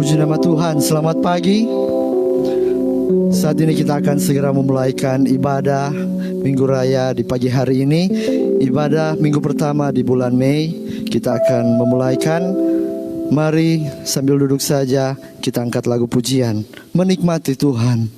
Puji nama Tuhan, selamat pagi. Saat ini kita akan segera memulaikan ibadah Minggu Raya di pagi hari ini. Ibadah minggu pertama di bulan Mei kita akan memulaikan. Mari sambil duduk saja kita angkat lagu pujian, menikmati Tuhan.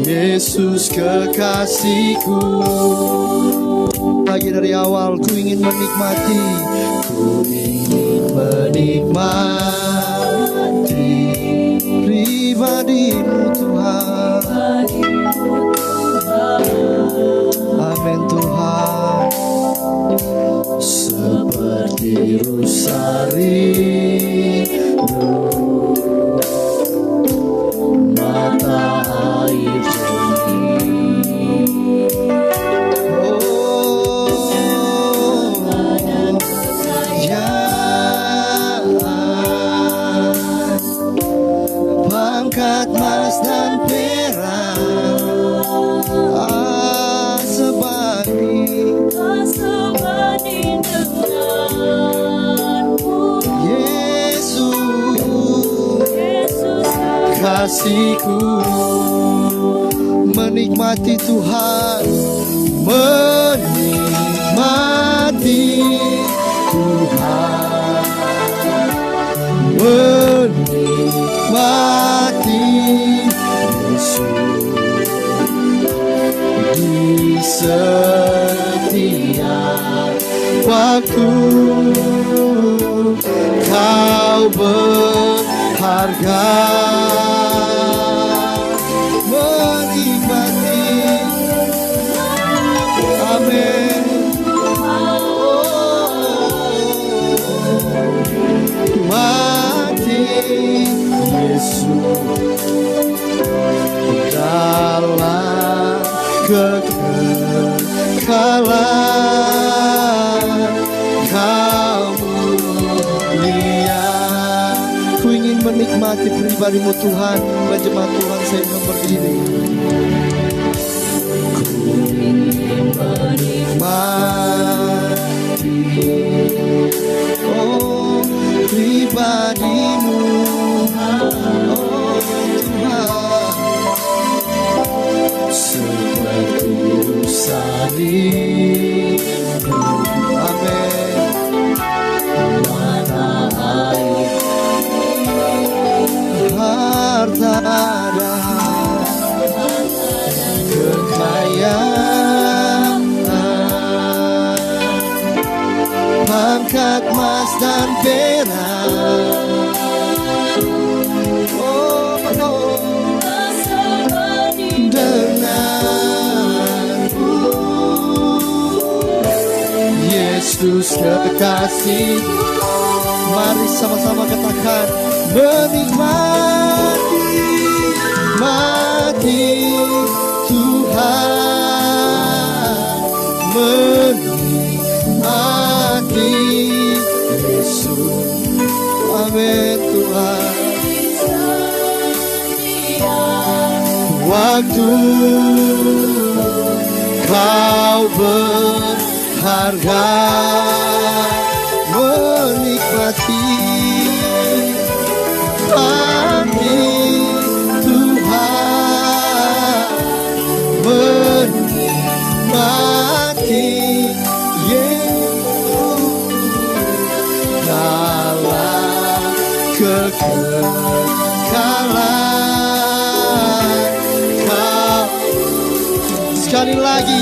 Yesus kekasihku, lagi dari awal ku ingin menikmati, ku ingin menikmati pribadimu Tuhan. Amin Tuhan. Seperti rusa rindu mata air jernih, pangkat mas dan perak sebanding denganmu, Yesus kasihku. Menikmati Tuhan, menikmati Tuhan, menikmati Yesus di setiap waktu. Kau berharga. Dalam kekekalan Kau mulia. Ku ingin menikmati pribadimu Tuhan. Jemaat Tuhan, saya ingin berdiri. Ku ingin menikmati pribadimu, seperti rusa rindu, amin, mata air harta dan kekayaan, pangkat mas dan perak, denganmu, Yesus kekasih. Mari sama-sama katakan, menikmati Tuhan, menikmati Yesus. Amin Tuhan. Waktu Kau berharga, menikmati kekekalan Kau. Sekali lagi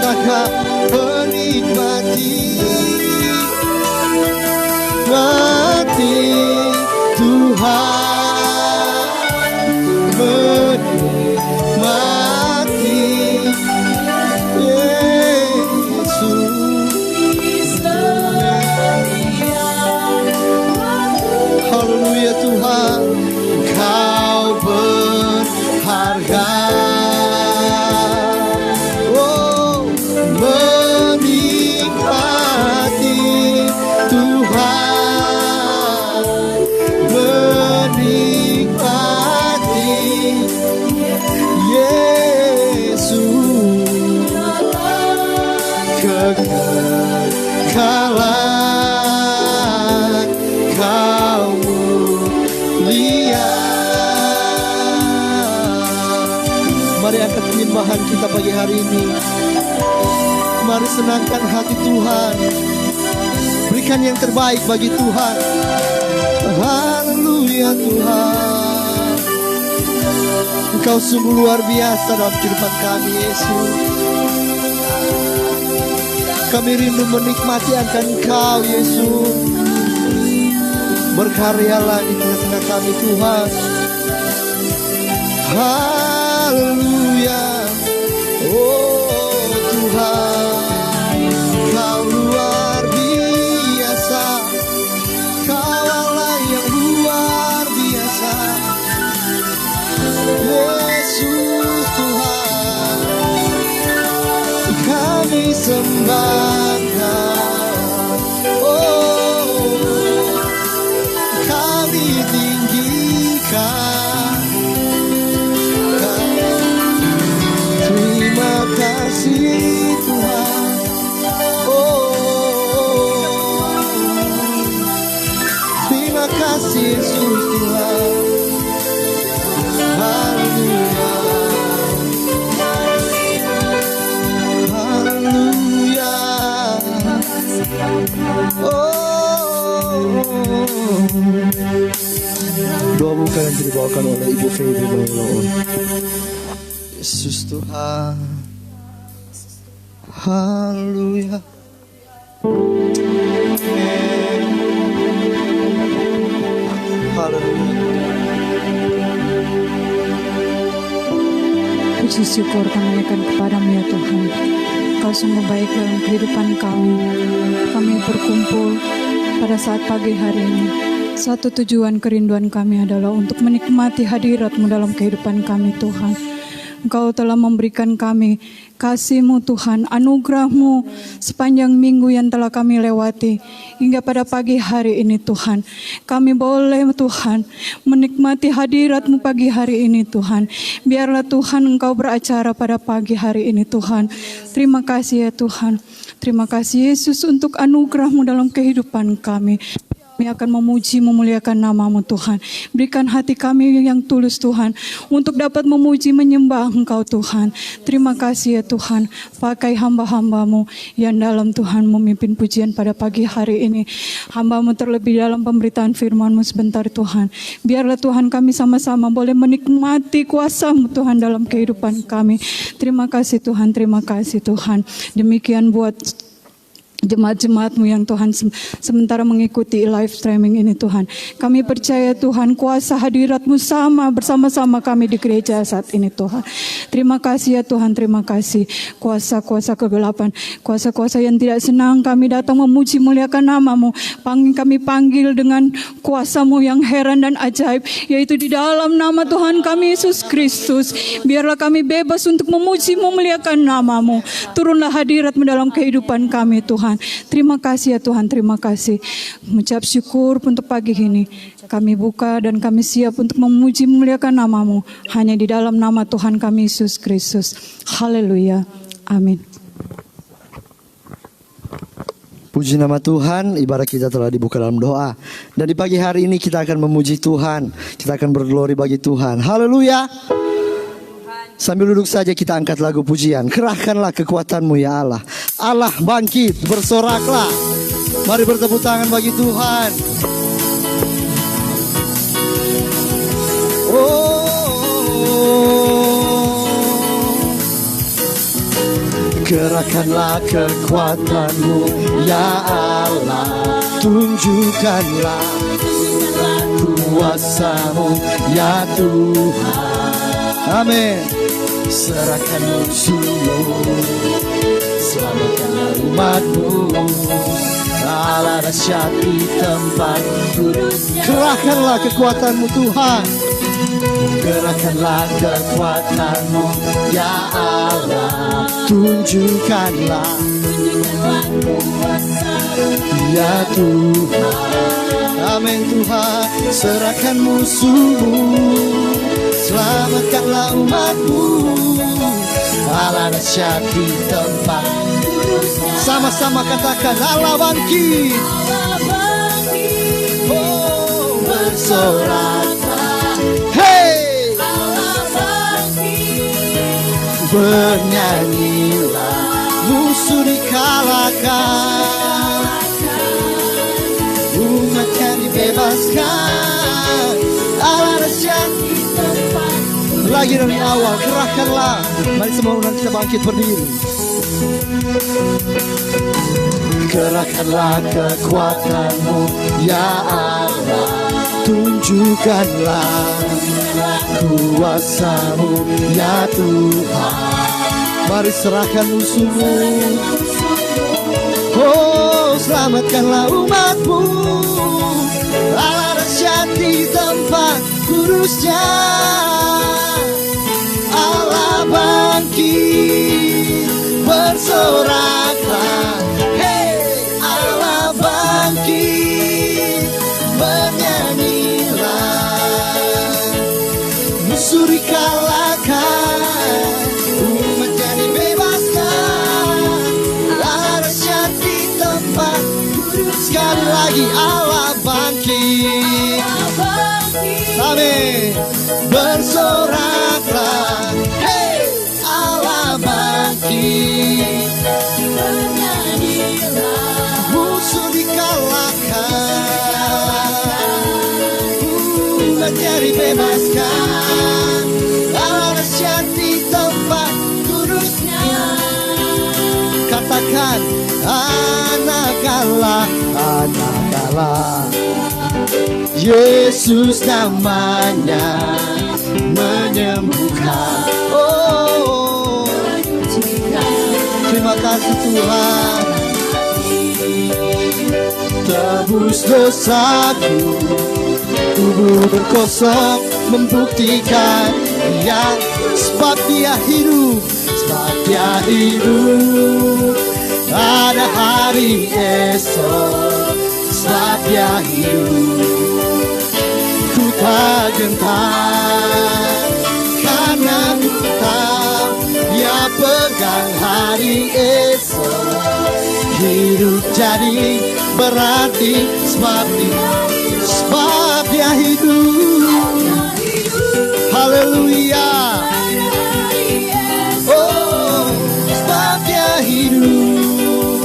katakan menikmati Tuhan, menikmati Yesus. Haleluya Tuhan, Kau berharga. Oh, menikmati Tuhan, menikmati Yesus. Kekekalan Kau mulia. Mari angkat penyembahan kita pagi hari ini. Mari senangkan hati Tuhan. Berikan yang terbaik bagi Tuhan. Haleluya Tuhan. Engkau sungguh luar biasa dalam kehidupan kami Yesus. Kami rindu menikmati akan Engkau Yesus. Berkaryalah di tengah-tengah kami Tuhan. Haleluya. Oh Tuhan, Kau luar biasa. Kau Allah yang luar biasa. Yesus Tuhan, kami sembah Kau. Oh, kami tinggikan. Terima kasih Tuhan. Oh, terima kasih Yesus Tuhan. Haleluya. Haleluya. Oh, doa buka yang dibawakan oleh Ibu Feby Lolo. Yesus Tuhan. Haleluya. Haleluya. Puji syukur kami naikkan kepadamu ya Tuhan. Kau sungguh baik dalam kehidupan kami. Kami berkumpul pada saat pagi hari ini. Satu tujuan kerinduan kami adalah untuk menikmati hadirat-Mu dalam kehidupan kami Tuhan. Engkau telah memberikan kami kasih-Mu Tuhan, anugerah-Mu sepanjang minggu yang telah kami lewati. Hingga pada pagi hari ini Tuhan, kami boleh Tuhan menikmati hadirat-Mu pagi hari ini Tuhan. Biarlah Tuhan Engkau beracara pada pagi hari ini Tuhan. Terima kasih ya Tuhan. Terima kasih Yesus untuk anugerah-Mu dalam kehidupan kami. Kami akan memuji, memuliakan nama-Mu Tuhan. Berikan hati kami yang tulus Tuhan, untuk dapat memuji, menyembah Engkau Tuhan. Terima kasih ya Tuhan. Pakai hamba-hamba-Mu yang dalam Tuhan memimpin pujian pada pagi hari ini. Hamba-Mu terlebih dalam pemberitaan firman-Mu sebentar Tuhan. Biarlah Tuhan kami sama-sama boleh menikmati kuasa-Mu Tuhan dalam kehidupan kami. Terima kasih Tuhan, terima kasih Tuhan. Demikian buat jemaat-jemaat-Mu yang Tuhan sementara mengikuti live streaming ini Tuhan. Kami percaya Tuhan kuasa hadirat-Mu sama bersama-sama kami di gereja saat ini Tuhan. Terima kasih ya Tuhan, terima kasih. Kuasa-kuasa kegelapan, kuasa-kuasa yang tidak senang kami datang memuji muliakan nama-Mu. Kami panggil dengan kuasa-Mu yang heran dan ajaib, yaitu di dalam nama Tuhan kami Yesus Kristus. Biarlah kami bebas untuk memuji memuliakan nama-Mu. Turunlah hadirat-Mu dalam kehidupan kami Tuhan. Terima kasih ya Tuhan, terima kasih. Mengucap syukur untuk pagi ini. Kami buka dan kami siap untuk memuji memuliakan nama-Mu. Hanya di dalam nama Tuhan kami Yesus Kristus. Haleluya. Amin. Puji nama Tuhan, ibadah kita telah dibuka dalam doa. Dan di pagi hari ini kita akan memuji Tuhan. Kita akan berglori bagi Tuhan. Haleluya. Sambil duduk saja kita angkat lagu pujian. Kerahkanlah kekuatan-Mu ya Allah. Allah bangkit, bersoraklah. Mari bertepuk tangan bagi Tuhan. Gerakkanlah kekuatan-Mu ya Allah, tunjukkanlah kuasa-Mu ya Tuhan. Amin. Serahkan musuh-Mu, selamatkanlah umat-Mu. Allah dahsyat di tempat kudus. Kerahkanlah kekuatan-Mu Tuhan. Gerakkanlah kekuatan-Mu ya Allah, tunjukkanlah ya Tuhan. Amin Tuhan. Serahkan musuh-Mu, selamatkanlah umat-Mu. Allah dahsyat di tempat. Sama-sama katakan Allah bangkit. Oh, bersoraklah. Hey, bernyanyilah, musuh dikalahkan, umatnya dibebaskan. Allah dahsyat di tempat. Lagi dari awal, kerahkanlah. Mari semua orang kita bangkit berdiri. Kerahkanlah kekuatan-Mu ya Allah, tunjukkanlah kuasa-Mu ya Tuhan. Mari serahkan musuh-Mu. Oh, selamatkanlah umat-Mu. Allah dahsyat di tempat kudusnya. Allah bangkit, bersoraklah. Hey, Allah bangkit, bernyanyilah. Musuh dikalahkan, umatnya dibebaskan. Allah dahsyat di tempat kudus. Sekali lagi Allah bangkit. Amin. Bersoraklah. Hey, Allah bangkit, musuh dikalahkan, umatnya dibebaskan. Allah dahsyat di tempat kudusnya. Katakan anak Allah, anak Allah. Yesus namanya menyembuhkan. Oh, terima kasih Tuhan. Tebus dosaku, tubuh berkosong membuktikan Dia, sebab Dia hidup, sebab Dia hidup. Ada hari esok, sebab Dia hidup. Ku tak gentar, karena ku tahu Dia pegang hari esok. Hidup jadi berarti sebab Dia hidup. Haleluya. Oh, sebab Dia hidup.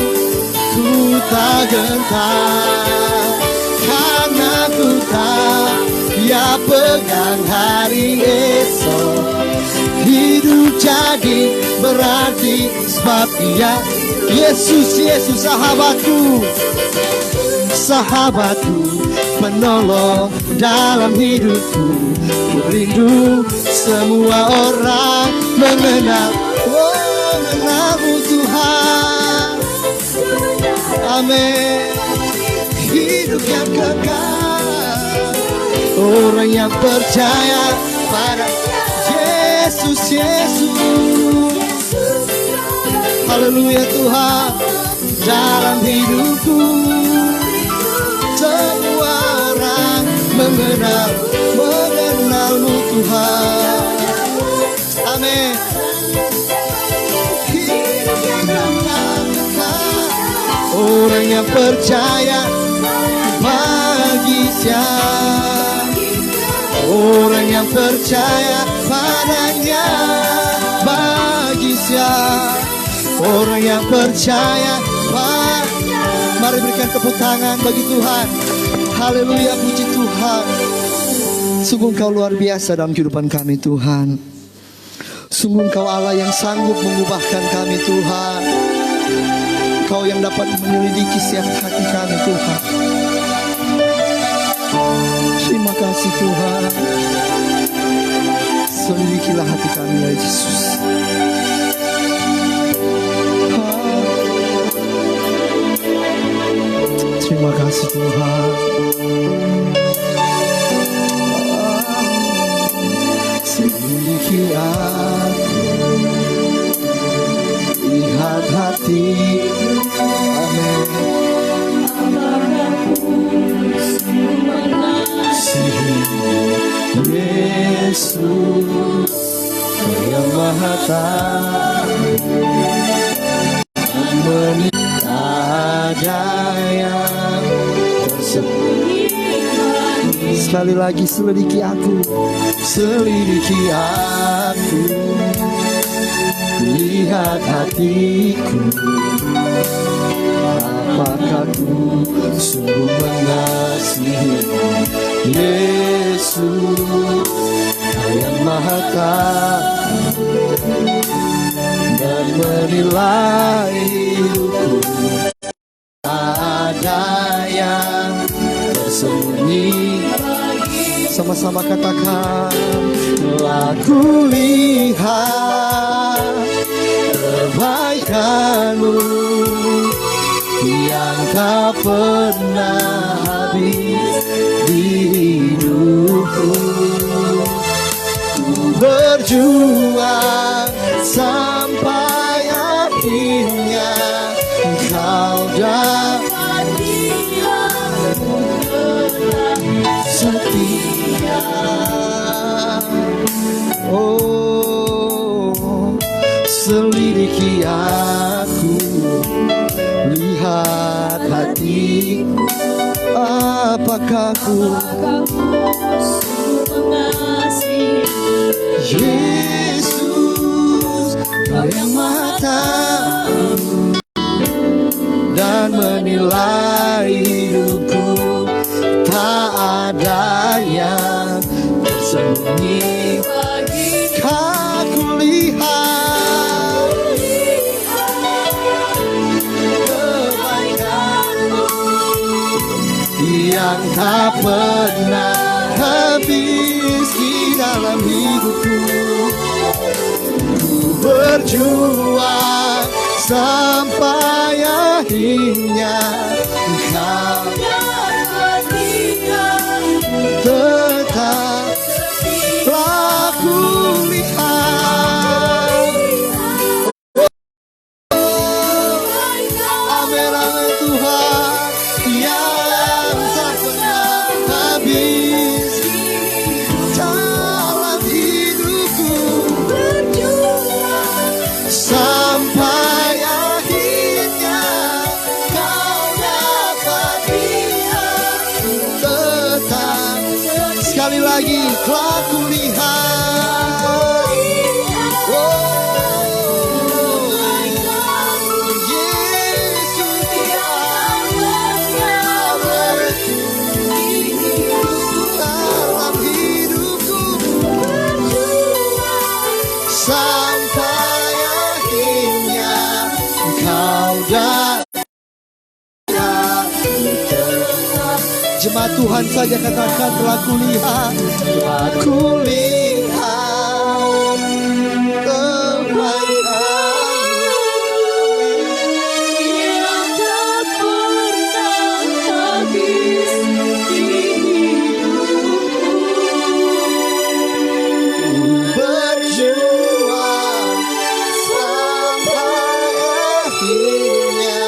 Ku tak gentar, karena ku tahu Dia pegang hari esok. Hidup jadi berarti sebab Dia Yesus, Yesus sahabatku, sahabatku, penolong dalam hidupku. Ku rindu semua orang mengenal, oh, mengenal-Mu Tuhan. Amin. Hidup yang kekal, orang yang percaya pada Yesus, Yesus. Haleluya Tuhan, dalam hidupku semua orang mengenal-Mu Tuhan. Amin. Hidup yang kekal, orang yang percaya bagi Siapa, orang yang percaya padanya bagi Siapa. Orang yang percaya, mari berikan tepuk tangan bagi Tuhan. Haleluya, puji Tuhan. Sungguh Engkau luar biasa dalam kehidupan kami Tuhan. Sungguh Engkau Allah yang sanggup mengubahkan kami Tuhan. Engkau yang dapat menyelidiki setiap hati kami Tuhan. Terima kasih Tuhan. Selidikilah hati kami ya Yesus. Terima kasih Tuhan. Selidiki aku, lihat hati. Amin. Mengasihi Yesus, Kau yang Maha Tahu, ada yang tersembunyi. Sekali lagi, selidiki aku, selidiki aku, lihat hatiku. Apakah ku sungguh mengasihi Yesus, Kau yang Maha Tahu dan menilai hidupku. Ada yang tersembunyi. Sama-sama katakan, telah kulihat kebaikan-Mu yang tak pernah habis di hidupku. Ku berjuang sampai akhirnya Engkau dapat setia. Oh, selidiki aku, lihat hatiku. Apakah ku mengasihi Yesus, Kau yang Maha Tahu dan menilai hidupku. Tak ada yang tersembunyi. Aku lihat kebaikan-Mu yang tak pernah habis di dalam hidupku. Ku berjuang sampai akhirnya Engkau tetap telah kulihat. Amin, amin Tuhan, yang tak pernah habis dalam hidupku. Sampai akhirnya Kau dapat lihat. Tetap sekali lagi telah kulihat. Oh, Yesus dalam hidupku. Sampai akhirnya Engkau datang. Jemaat Tuhan saja katakan, telah kulihat, telah kulihat kebaikan-Mu yang tak pernah habis di hidupku. Berjuang sampai akhirnya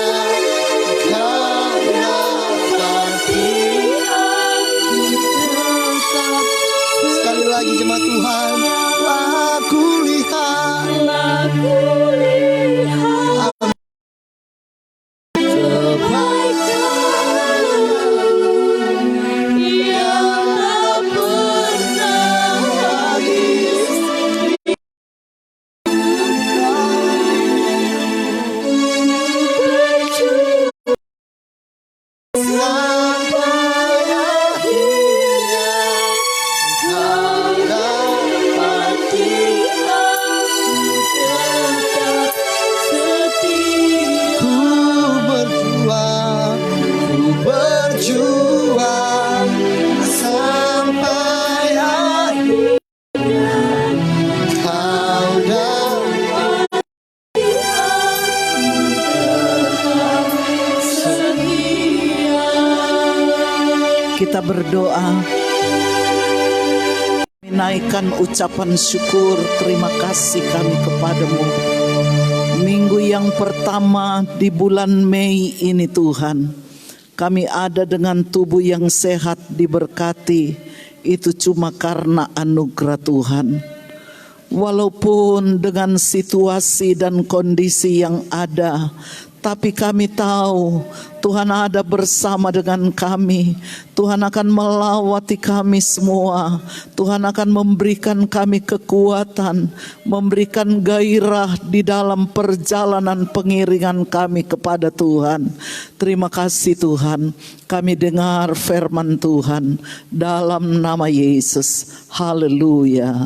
Kau dapat. Sekali lagi jemaat Tuhan. kita berdoa, menaikkan ucapan syukur terima kasih kami kepadamu. Minggu yang pertama di bulan Mei ini Tuhan, kami ada dengan tubuh yang sehat diberkati, itu cuma karena anugerah Tuhan. Walaupun dengan situasi dan kondisi yang ada, tapi kami tahu Tuhan ada bersama dengan kami. Tuhan akan melawati kami semua. Tuhan akan memberikan kami kekuatan, memberikan gairah di dalam perjalanan pengiringan kami kepada Tuhan. Terima kasih Tuhan, kami dengar firman Tuhan dalam nama Yesus. Haleluya,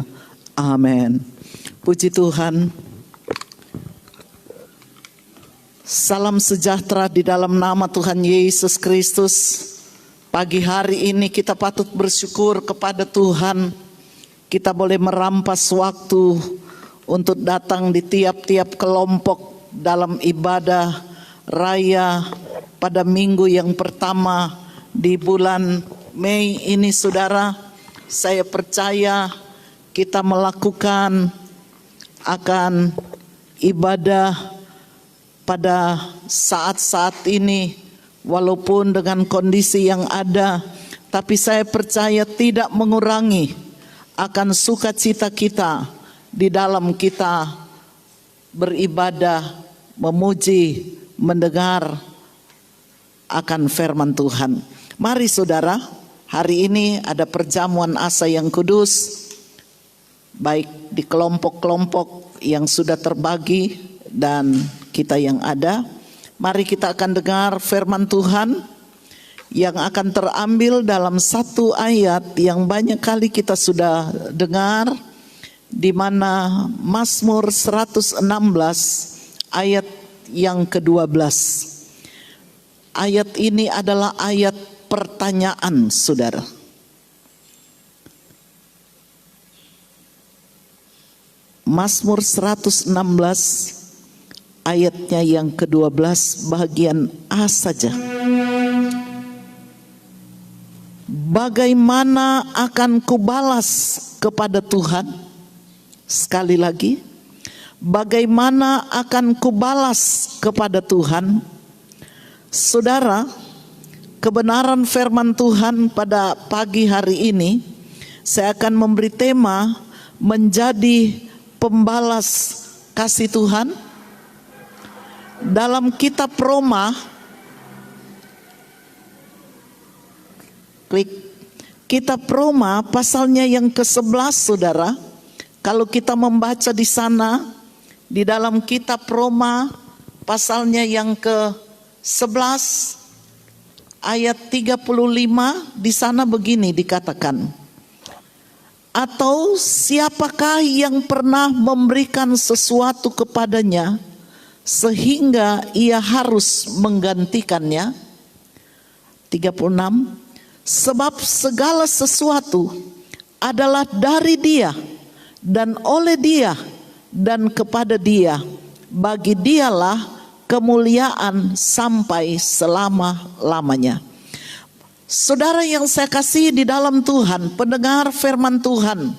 amin. Puji Tuhan. Salam sejahtera di dalam nama Tuhan Yesus Kristus. Pagi hari ini kita patut bersyukur kepada Tuhan. Kita boleh merampas waktu untuk datang di tiap-tiap kelompok dalam ibadah raya pada minggu yang pertama di bulan Mei ini saudara. Saya percaya kita melakukan akan ibadah pada saat-saat ini, walaupun dengan kondisi yang ada, tapi saya percaya tidak mengurangi akan sukacita kita di dalam kita beribadah, memuji, mendengar akan firman Tuhan. Mari saudara, hari ini ada perjamuan asa yang kudus, baik di kelompok-kelompok yang sudah terbagi dan kita yang ada. Mari kita akan dengar firman Tuhan yang akan terambil dalam satu ayat yang banyak kali kita sudah dengar, di mana Mazmur 116 ayat yang ke-12. Ayat ini adalah ayat pertanyaan saudara. Mazmur 116 ayatnya yang ke-12 bagian A saja. Bagaimana akan kubalas kepada Tuhan? Sekali lagi, bagaimana akan kubalas kepada Tuhan? Saudara, kebenaran firman Tuhan pada pagi hari ini, saya akan memberi tema menjadi pembalas kasih Tuhan. Dalam kitab Roma, klik kitab Roma pasalnya yang ke-11 saudara. Kalau kita membaca di sana, di dalam kitab Roma pasalnya yang ke-11 ayat 35, di sana begini dikatakan, atau siapakah yang pernah memberikan sesuatu kepadanya sehingga ia harus menggantikannya? 36, sebab segala sesuatu adalah dari Dia dan oleh Dia dan kepada Dia. Bagi Dialah kemuliaan sampai selama-lamanya. Saudara yang saya kasihi di dalam Tuhan, pendengar firman Tuhan,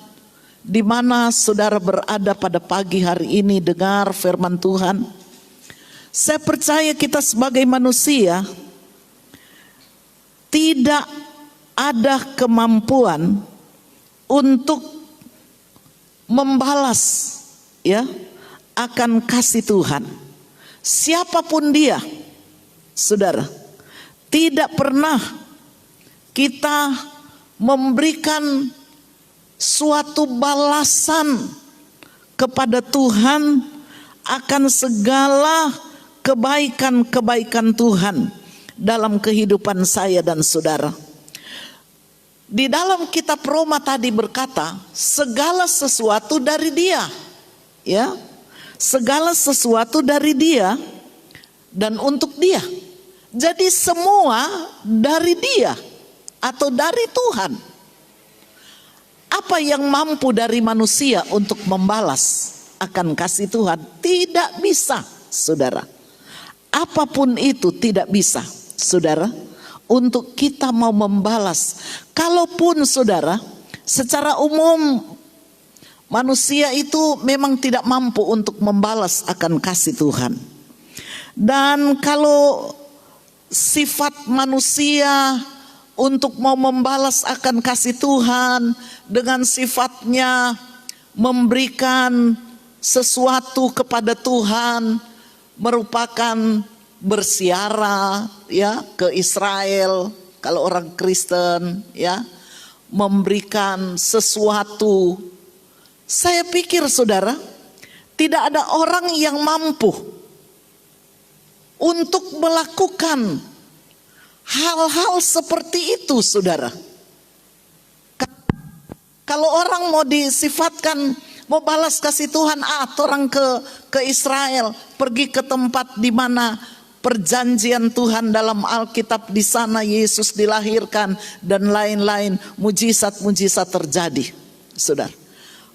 di mana saudara berada pada pagi hari ini dengar firman Tuhan, saya percaya kita sebagai manusia tidak ada kemampuan untuk membalas ya akan kasih Tuhan. Siapapun dia, saudara, tidak pernah kita memberikan suatu balasan kepada Tuhan akan segala kebaikan-kebaikan Tuhan dalam kehidupan saya dan saudara. Di dalam kitab Roma tadi berkata, segala sesuatu dari Dia, ya, segala sesuatu dari Dia dan untuk Dia. Jadi semua dari Dia atau dari Tuhan. Apa yang mampu dari manusia untuk membalas akan kasih Tuhan? Tidak bisa, saudara. Apapun itu tidak bisa, saudara. untuk kita mau membalas. Kalaupun saudara, secara umum manusia itu memang tidak mampu untuk membalas akan kasih Tuhan. Dan kalau sifat manusia untuk mau membalas akan kasih Tuhan dengan sifatnya memberikan sesuatu kepada Tuhan, merupakan bersiara ya ke Israel, kalau orang Kristen ya, memberikan sesuatu. Saya pikir saudara, tidak ada orang yang mampu untuk melakukan hal-hal seperti itu saudara. Kalau orang mau disifatkan mau balas kasih Tuhan, orang ke Israel, pergi ke tempat di mana perjanjian Tuhan dalam Alkitab, di sana Yesus dilahirkan dan lain-lain, mujizat-mujizat terjadi. Saudara,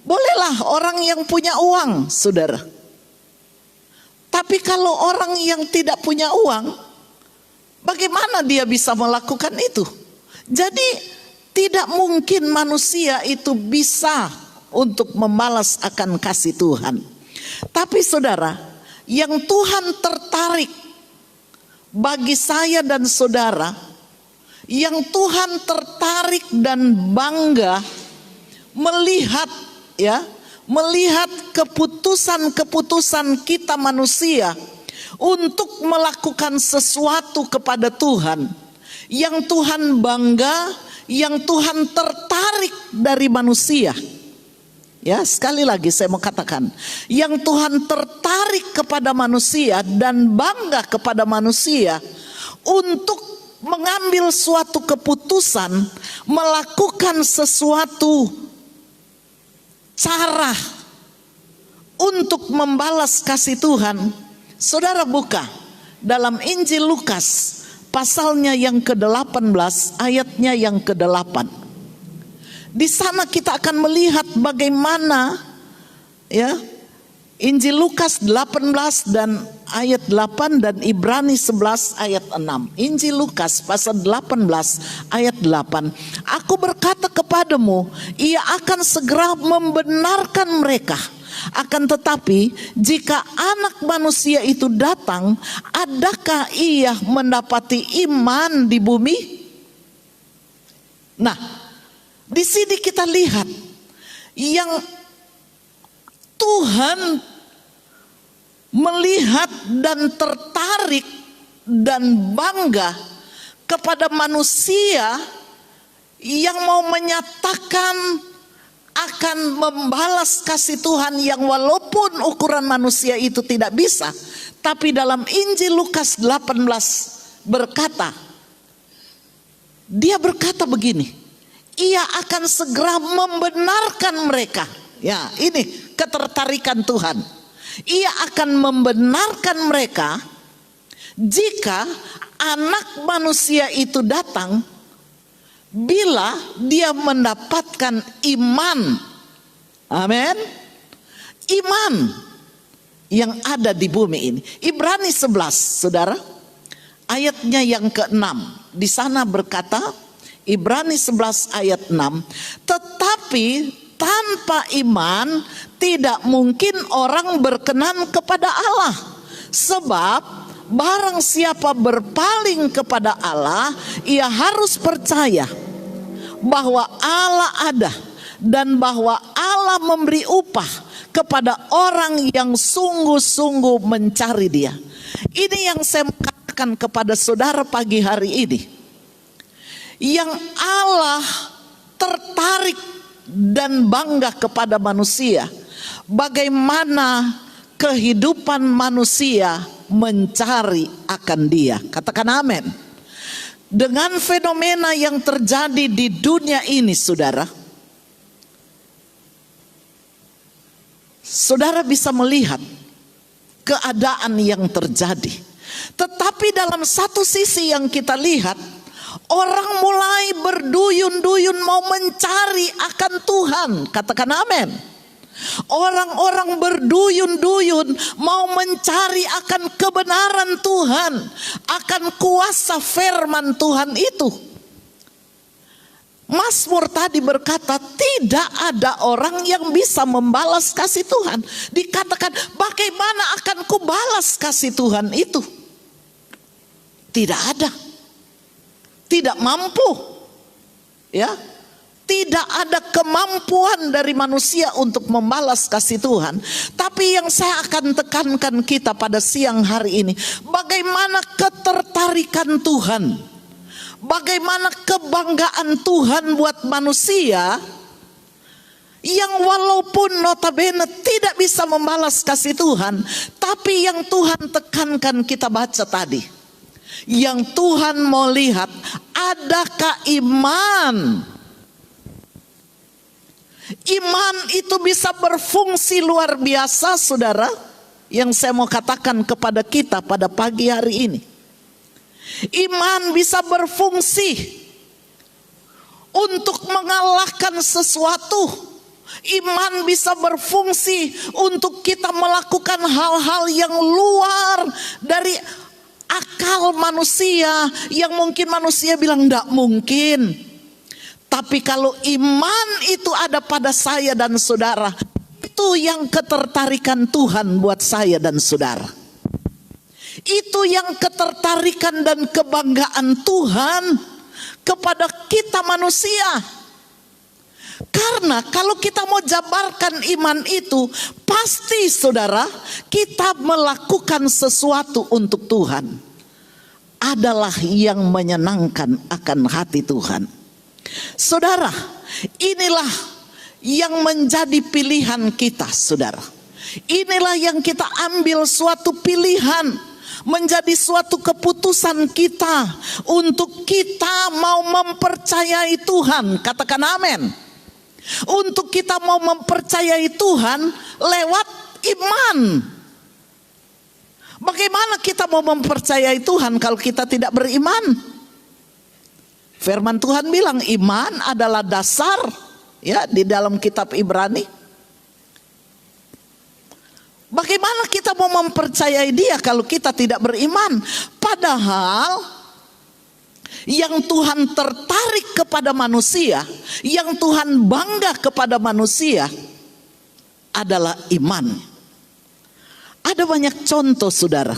bolehlah orang yang punya uang, saudara. Tapi kalau orang yang tidak punya uang, bagaimana dia bisa melakukan itu? Jadi tidak mungkin manusia itu bisa untuk membalas akan kasih Tuhan. Tapi saudara, yang Tuhan tertarik bagi saya dan saudara, yang Tuhan tertarik dan bangga melihat ya, melihat keputusan-keputusan kita manusia untuk melakukan sesuatu kepada Tuhan, yang Tuhan bangga, yang Tuhan tertarik dari manusia. Ya, sekali lagi saya mau katakan, yang Tuhan tertarik kepada manusia dan bangga kepada manusia untuk mengambil suatu keputusan, melakukan sesuatu cara untuk membalas kasih Tuhan. Saudara buka dalam Injil Lukas pasalnya yang ke-18, ayatnya yang ke-8. Di sana kita akan melihat bagaimana ya, Injil Lukas 18 dan ayat 8 dan Ibrani 11 ayat 6. Injil Lukas pasal 18 ayat 8. Aku berkata kepadamu, ia akan segera membenarkan mereka. Akan tetapi jika anak manusia itu datang, adakah ia mendapati iman di bumi? Nah, di sini kita lihat yang Tuhan melihat dan tertarik dan bangga kepada manusia yang mau menyatakan akan membalas kasih Tuhan, yang walaupun ukuran manusia itu tidak bisa, tapi dalam Injil Lukas 18 berkata, dia berkata begini, ia akan segera membenarkan mereka. Ya, ini ketertarikan Tuhan. Ia akan membenarkan mereka jika anak manusia itu datang, bila dia mendapatkan iman. Amin. Iman yang ada di bumi ini. Ibrani 11, saudara, ayatnya yang ke-6. Di sana berkata, Ibrani 11 ayat 6, tetapi tanpa iman tidak mungkin orang berkenan kepada Allah. Sebab barang siapa berpaling kepada Allah, ia harus percaya bahwa Allah ada dan bahwa Allah memberi upah kepada orang yang sungguh-sungguh mencari Dia. Ini yang saya katakan kepada saudara pagi hari ini. Yang Allah tertarik dan bangga kepada manusia, bagaimana kehidupan manusia mencari akan Dia. Katakan amin. Dengan fenomena yang terjadi di dunia ini, saudara, saudara bisa melihat keadaan yang terjadi. Tetapi dalam satu sisi yang kita lihat, orang mulai berduyun-duyun mau mencari akan Tuhan. Katakan amin. Orang-orang berduyun-duyun mau mencari akan kebenaran Tuhan, akan kuasa firman Tuhan itu. Mazmur tadi berkata, tidak ada orang yang bisa membalas kasih Tuhan. Dikatakan, bagaimana akan kubalas kasih Tuhan itu? Tidak ada. Tidak mampu. Ya. Tidak ada kemampuan dari manusia untuk membalas kasih Tuhan. Tapi yang saya akan tekankan kita pada siang hari ini, bagaimana ketertarikan Tuhan, bagaimana kebanggaan Tuhan buat manusia yang walaupun notabene tidak bisa membalas kasih Tuhan, tapi yang Tuhan tekankan kita baca tadi, yang Tuhan mau lihat, adakah iman? Iman itu bisa berfungsi luar biasa, saudara. Yang saya mau katakan kepada kita pada pagi hari ini, iman bisa berfungsi untuk mengalahkan sesuatu. Iman bisa berfungsi untuk kita melakukan hal-hal yang luar dari akal manusia, yang mungkin manusia bilang tidak mungkin. Tapi kalau iman itu ada pada saya dan saudara, itu yang ketertarikan Tuhan buat saya dan saudara. Itu yang ketertarikan dan kebanggaan Tuhan kepada kita manusia. Karena kalau kita mau jabarkan iman itu, pasti saudara, kita melakukan sesuatu untuk Tuhan adalah yang menyenangkan akan hati Tuhan. Saudara, inilah yang menjadi pilihan kita, saudara. Inilah yang kita ambil suatu pilihan, menjadi suatu keputusan kita untuk kita mau mempercayai Tuhan. Katakan amin. Untuk kita mau mempercayai Tuhan lewat iman. Bagaimana kita mau mempercayai Tuhan kalau kita tidak beriman? Firman Tuhan bilang iman adalah dasar, ya, di dalam kitab Ibrani. Bagaimana kita mau mempercayai Dia kalau kita tidak beriman? Padahal yang Tuhan tertarik kepada manusia, yang Tuhan bangga kepada manusia adalah iman. Ada banyak contoh, saudara.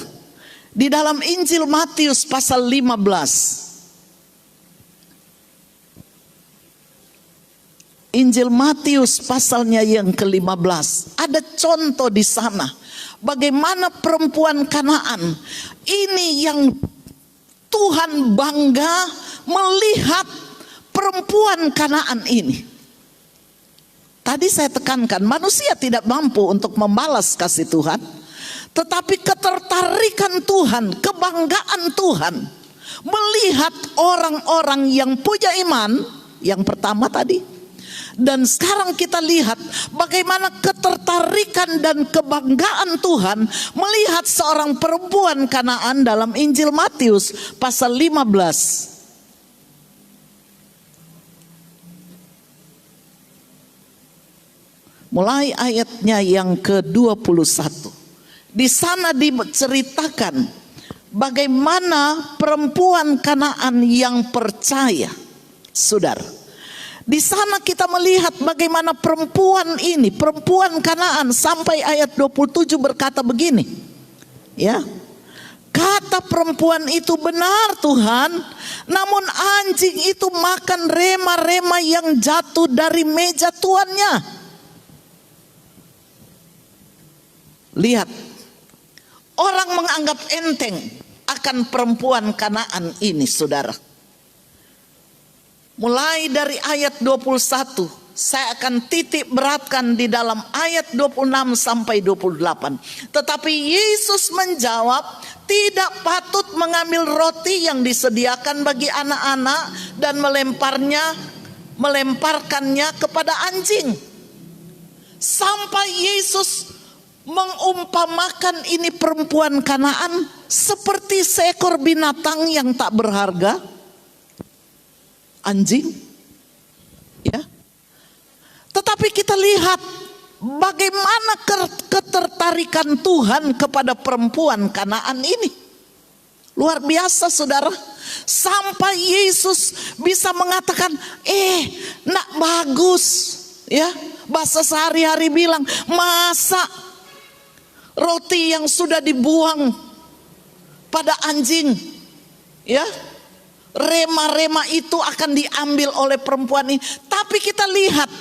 Di dalam Injil Matius pasal 15. Injil Matius pasalnya yang ke-15. Ada contoh di sana. Bagaimana perempuan Kanaan ini yang Tuhan bangga melihat perempuan Kanaan ini. Tadi saya tekankan, manusia tidak mampu untuk membalas kasih Tuhan. Tetapi ketertarikan Tuhan, kebanggaan Tuhan melihat orang-orang yang punya iman, yang pertama tadi. Dan sekarang kita lihat bagaimana ketertarikan dan kebanggaan Tuhan melihat seorang perempuan Kanaan dalam Injil Matius pasal 15. Mulai ayatnya yang ke-21. Di sana diceritakan bagaimana perempuan Kanaan yang percaya, saudara. Di sana kita melihat bagaimana perempuan ini, perempuan Kanaan, sampai ayat 27 berkata begini. Ya. Kata perempuan itu, benar Tuhan, namun anjing itu makan rema-rema yang jatuh dari meja tuannya. Lihat, orang menganggap enteng akan perempuan Kanaan ini, saudara. Mulai dari ayat 21, saya akan titik beratkan di dalam ayat 26 sampai 28. Tetapi Yesus menjawab, tidak patut mengambil roti yang disediakan bagi anak-anak dan melemparkannya kepada anjing. Sampai Yesus mengumpamakan ini perempuan Kanaan seperti seekor binatang yang tak berharga. Anjing, ya. Tetapi kita lihat Bagaimana ketertarikan Tuhan kepada perempuan Kanaan ini? Luar biasa saudara. Sampai Yesus bisa mengatakan, nak bagus. Ya, bahasa sehari-hari bilang, masa roti yang sudah dibuang pada anjing, ya, rema-rema itu akan diambil oleh perempuan ini. Tapi kita lihat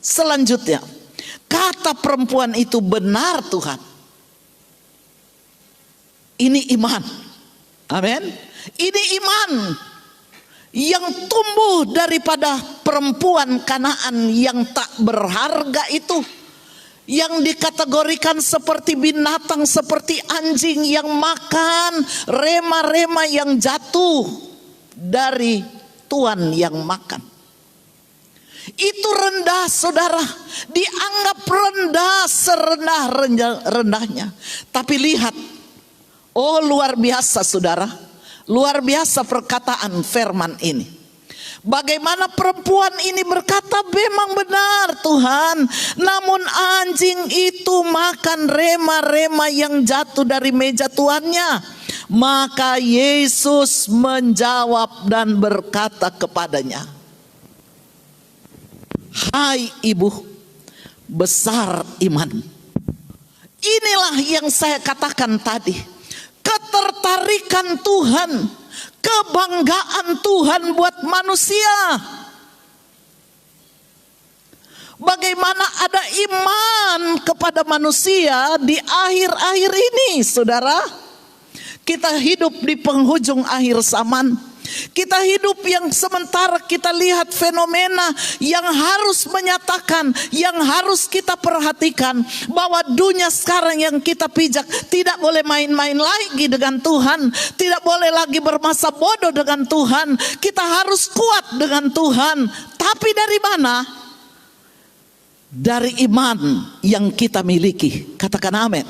selanjutnya, kata perempuan itu, benar Tuhan. Ini iman. Amin. Ini iman yang tumbuh daripada perempuan Kanaan yang tak berharga itu, yang dikategorikan seperti binatang, seperti anjing yang makan rema-rema yang jatuh dari tuan yang makan. Itu rendah saudara, dianggap rendah serendah-rendahnya. Tapi lihat, oh luar biasa saudara, luar biasa perkataan firman ini. Bagaimana perempuan ini berkata, memang benar Tuhan, namun anjing itu makan rema-rema yang jatuh dari meja tuannya. Maka Yesus menjawab dan berkata kepadanya, hai ibu, besar iman. Inilah yang saya katakan tadi, ketertarikan Tuhan, kebanggaan Tuhan buat manusia. Bagaimana ada iman kepada manusia di akhir-akhir ini saudara. Kita hidup di penghujung akhir zaman. Kita hidup yang sementara kita lihat fenomena yang harus menyatakan, yang harus kita perhatikan, bahwa dunia sekarang yang kita pijak tidak boleh main-main lagi dengan Tuhan, tidak boleh lagi bermasa bodoh dengan Tuhan. Kita harus kuat dengan Tuhan. Tapi dari mana? Dari iman yang kita miliki. Katakan amin.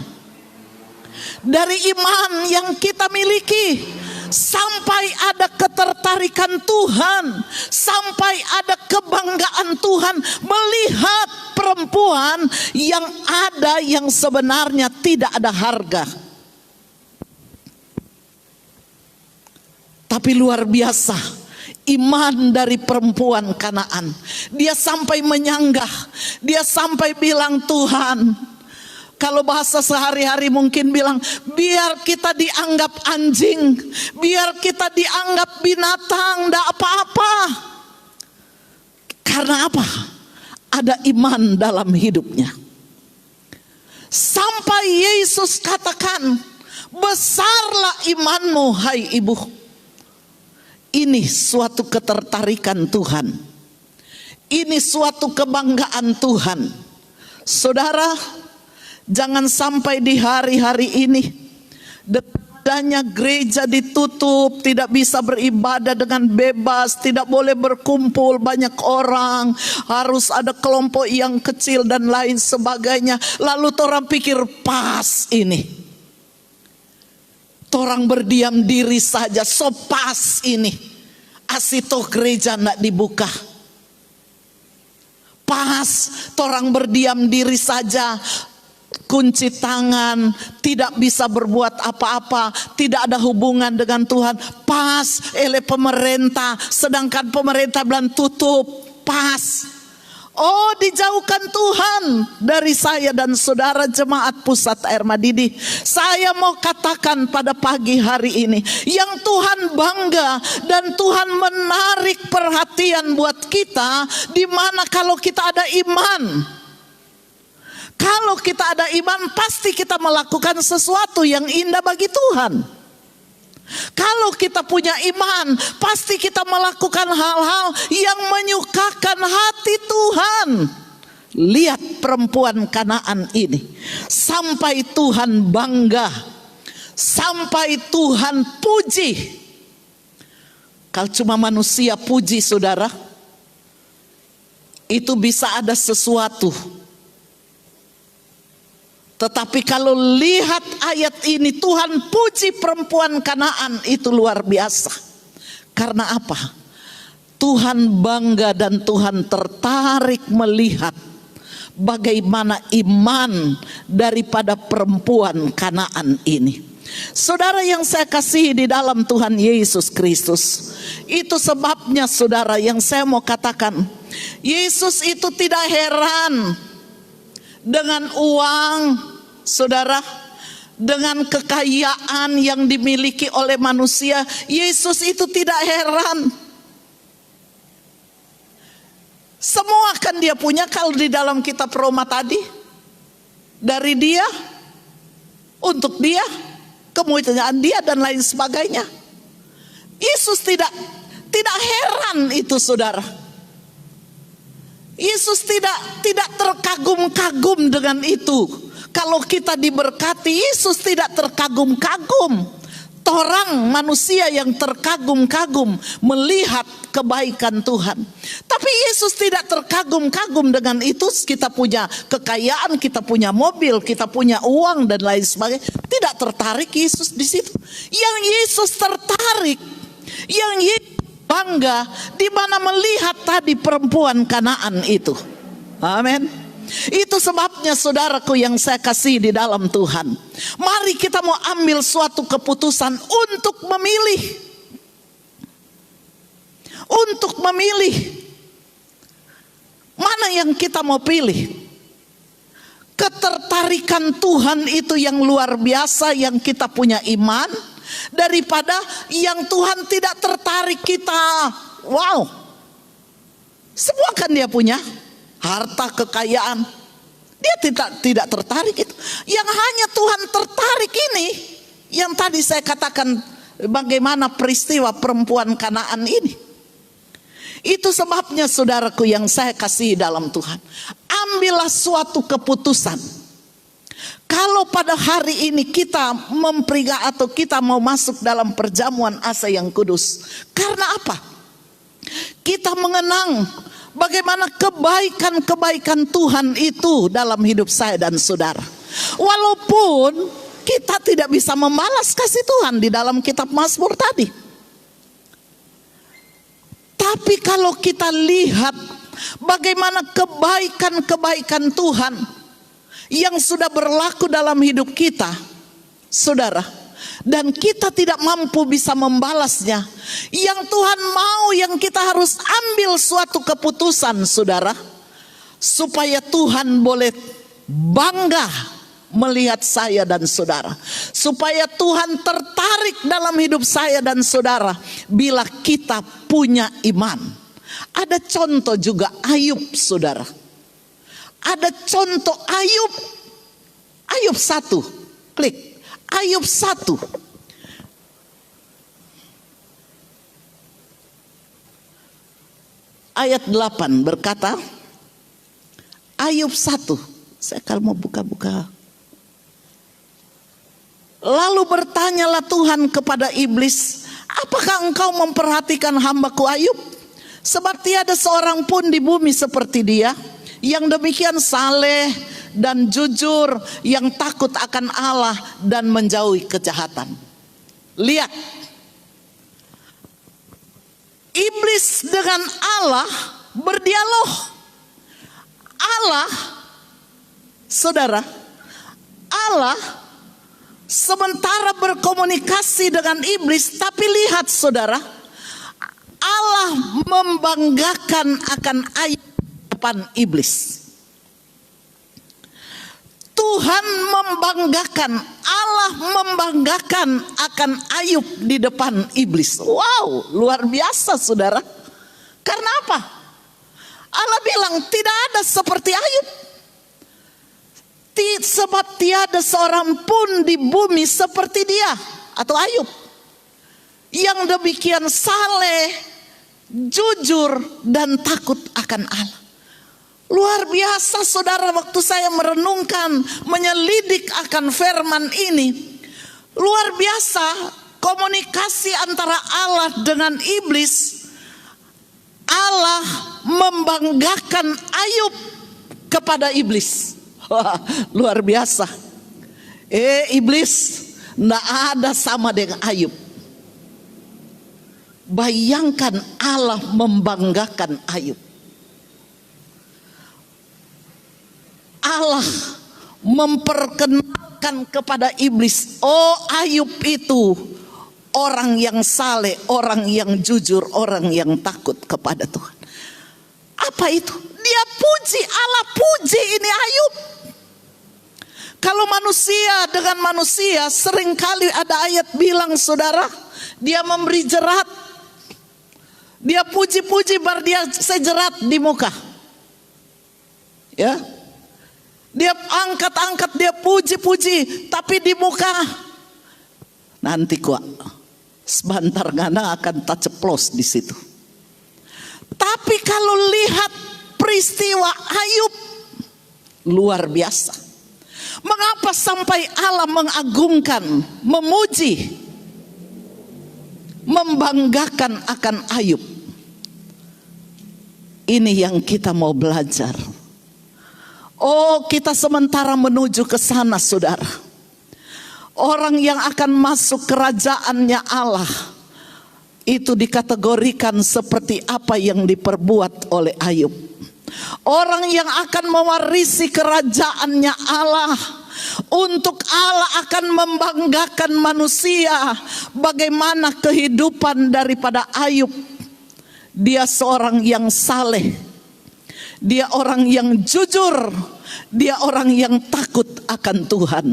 Dari iman yang kita miliki, sampai ada ketertarikan Tuhan, sampai ada kebanggaan Tuhan melihat perempuan yang ada yang sebenarnya tidak ada harga. Tapi luar biasa iman dari perempuan Kanaan. Dia sampai menyanggah, dia sampai bilang, Tuhan, kalau bahasa sehari-hari mungkin bilang, biar kita dianggap anjing, biar kita dianggap binatang, tidak apa-apa. Karena apa? Ada iman dalam hidupnya. Sampai Yesus katakan, besarlah imanmu hai ibu. Ini suatu ketertarikan Tuhan. Ini suatu kebanggaan Tuhan. Saudara, jangan sampai di hari-hari ini adanya gereja ditutup, tidak bisa beribadah dengan bebas, tidak boleh berkumpul banyak orang, harus ada kelompok yang kecil dan lain sebagainya. Lalu orang pikir pas ini, orang berdiam diri saja, so pas ini, asito gereja nak dibuka. Pas orang berdiam diri saja, kunci tangan, tidak bisa berbuat apa-apa, tidak ada hubungan dengan Tuhan. Pas oleh pemerintah, sedangkan pemerintah bilang tutup. Pas. Oh, dijauhkan Tuhan dari saya dan saudara jemaat Pusat Air Madidi. Saya mau katakan pada pagi hari ini, yang Tuhan bangga dan Tuhan menarik perhatian buat kita, di mana kalau kita ada iman. Kalau kita ada iman, pasti kita melakukan sesuatu yang indah bagi Tuhan. Kalau kita punya iman, pasti kita melakukan hal-hal yang menyukakan hati Tuhan. Lihat perempuan Kanaan ini, sampai Tuhan bangga, sampai Tuhan puji. Kalau cuma manusia puji saudara, itu bisa ada sesuatu. Tetapi kalau lihat ayat ini, Tuhan puji perempuan Kanaan, itu luar biasa. Karena apa? Tuhan bangga dan Tuhan tertarik melihat bagaimana iman daripada perempuan Kanaan ini. Saudara yang saya kasihi di dalam Tuhan Yesus Kristus, itu sebabnya saudara yang saya mau katakan, Yesus itu tidak heran dengan uang, saudara, dengan kekayaan yang dimiliki oleh manusia. Yesus itu tidak heran. Semua kan dia punya. Kalau di dalam kitab Roma tadi, dari dia, untuk dia, kemuliaan dia dan lain sebagainya. Yesus tidak heran itu saudara. Yesus tidak terkagum-kagum dengan itu. Kalau kita diberkati, Yesus tidak terkagum-kagum. Orang manusia yang terkagum-kagum melihat kebaikan Tuhan. Tapi Yesus tidak terkagum-kagum dengan itu. Kita punya kekayaan, kita punya mobil, kita punya uang dan lain sebagainya. Tidak tertarik Yesus di situ. Yang Yesus tertarik, yang Yesus bangga, di mana melihat tadi perempuan Kanaan itu. Amin. Itu sebabnya saudaraku yang saya kasih di dalam Tuhan, mari kita mau ambil suatu keputusan untuk memilih. Untuk memilih mana yang kita mau pilih. Ketertarikan Tuhan itu yang luar biasa, yang kita punya iman, daripada yang Tuhan tidak tertarik kita. Wow, semua kan dia punya harta, kekayaan, dia tidak tertarik itu. Yang hanya Tuhan tertarik ini, yang tadi saya katakan bagaimana peristiwa perempuan Kanaan ini. Itu sebabnya saudaraku yang saya kasih dalam Tuhan, ambillah suatu keputusan. Kalau pada hari ini kita memperingat atau kita mau masuk dalam perjamuan asa yang kudus, karena apa? Kita mengenang bagaimana kebaikan-kebaikan Tuhan itu dalam hidup saya dan saudara. Walaupun kita tidak bisa membalas kasih Tuhan di dalam kitab Mazmur tadi. Tapi kalau kita lihat bagaimana kebaikan-kebaikan Tuhan yang sudah berlaku dalam hidup kita, saudara, dan kita tidak mampu bisa membalasnya, yang Tuhan mau, yang kita harus ambil suatu keputusan saudara, supaya Tuhan boleh bangga melihat saya dan saudara, supaya Tuhan tertarik dalam hidup saya dan saudara bila kita punya iman. Ada contoh juga Ayub saudara. Ada contoh Ayub. Ayub 1, klik Ayub 1. Ayat 8 berkata, Ayub 1. Saya kalau mau buka-buka. Lalu bertanyalah Tuhan kepada iblis, apakah engkau memperhatikan hambaku Ayub? Sebab tiada seorang pun di bumi seperti dia, yang demikian saleh dan jujur, yang takut akan Allah dan menjauhi kejahatan. Lihat, iblis dengan Allah berdialog. Allah, saudara, Allah sementara berkomunikasi dengan iblis, tapi lihat saudara, Allah membanggakan akan Ayub depan iblis. Tuhan membanggakan, Allah membanggakan akan Ayub di depan iblis. Wow, luar biasa saudara. Karena apa? Allah bilang tidak ada seperti Ayub. Sebab tiada seorang pun di bumi seperti dia atau Ayub, yang demikian saleh, jujur dan takut akan Allah. Luar biasa saudara, waktu saya merenungkan, menyelidik akan firman ini, luar biasa komunikasi antara Allah dengan iblis. Allah membanggakan Ayub kepada iblis. Wah, luar biasa. Iblis tidak ada sama dengan Ayub. Bayangkan Allah membanggakan Ayub. Allah memperkenalkan kepada iblis, oh Ayub itu orang yang saleh, orang yang jujur, orang yang takut kepada Tuhan. Apa itu? Dia puji Allah, puji ini Ayub. Kalau manusia dengan manusia, seringkali ada ayat bilang, saudara, dia memberi jerat, dia puji-puji baru dia sejerat di muka. Ya, dia angkat-angkat, dia puji-puji, tapi di muka nanti kuat sebentar ngana akan tak ceplos di situ. Tapi kalau lihat peristiwa Ayub, luar biasa. Mengapa sampai Allah mengagungkan, memuji, membanggakan akan Ayub? Ini yang kita mau belajar. Oh, kita sementara menuju ke sana, saudara. Orang yang akan masuk kerajaannya Allah itu dikategorikan seperti apa yang diperbuat oleh Ayub. Orang yang akan mewarisi kerajaannya Allah, untuk Allah akan membanggakan manusia. Bagaimana kehidupan daripada Ayub? Dia seorang yang saleh, dia orang yang jujur, dia orang yang takut akan Tuhan.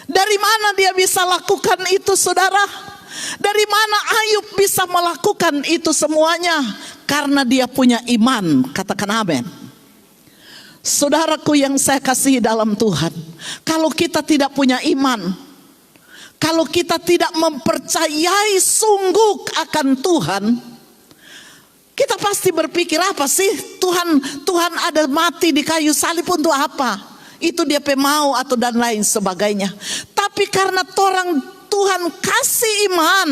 Dari mana dia bisa lakukan itu, saudara? Dari mana Ayub bisa melakukan itu semuanya? Karena dia punya iman. Katakan amin. Saudaraku yang saya kasihi dalam Tuhan, kalau kita tidak punya iman, kalau kita tidak mempercayai sungguh akan Tuhan, kita pasti berpikir, apa sih Tuhan ada mati di kayu salib untuk apa? Itu dia mau atau dan lain sebagainya. Tapi karena Tuhan kasih iman,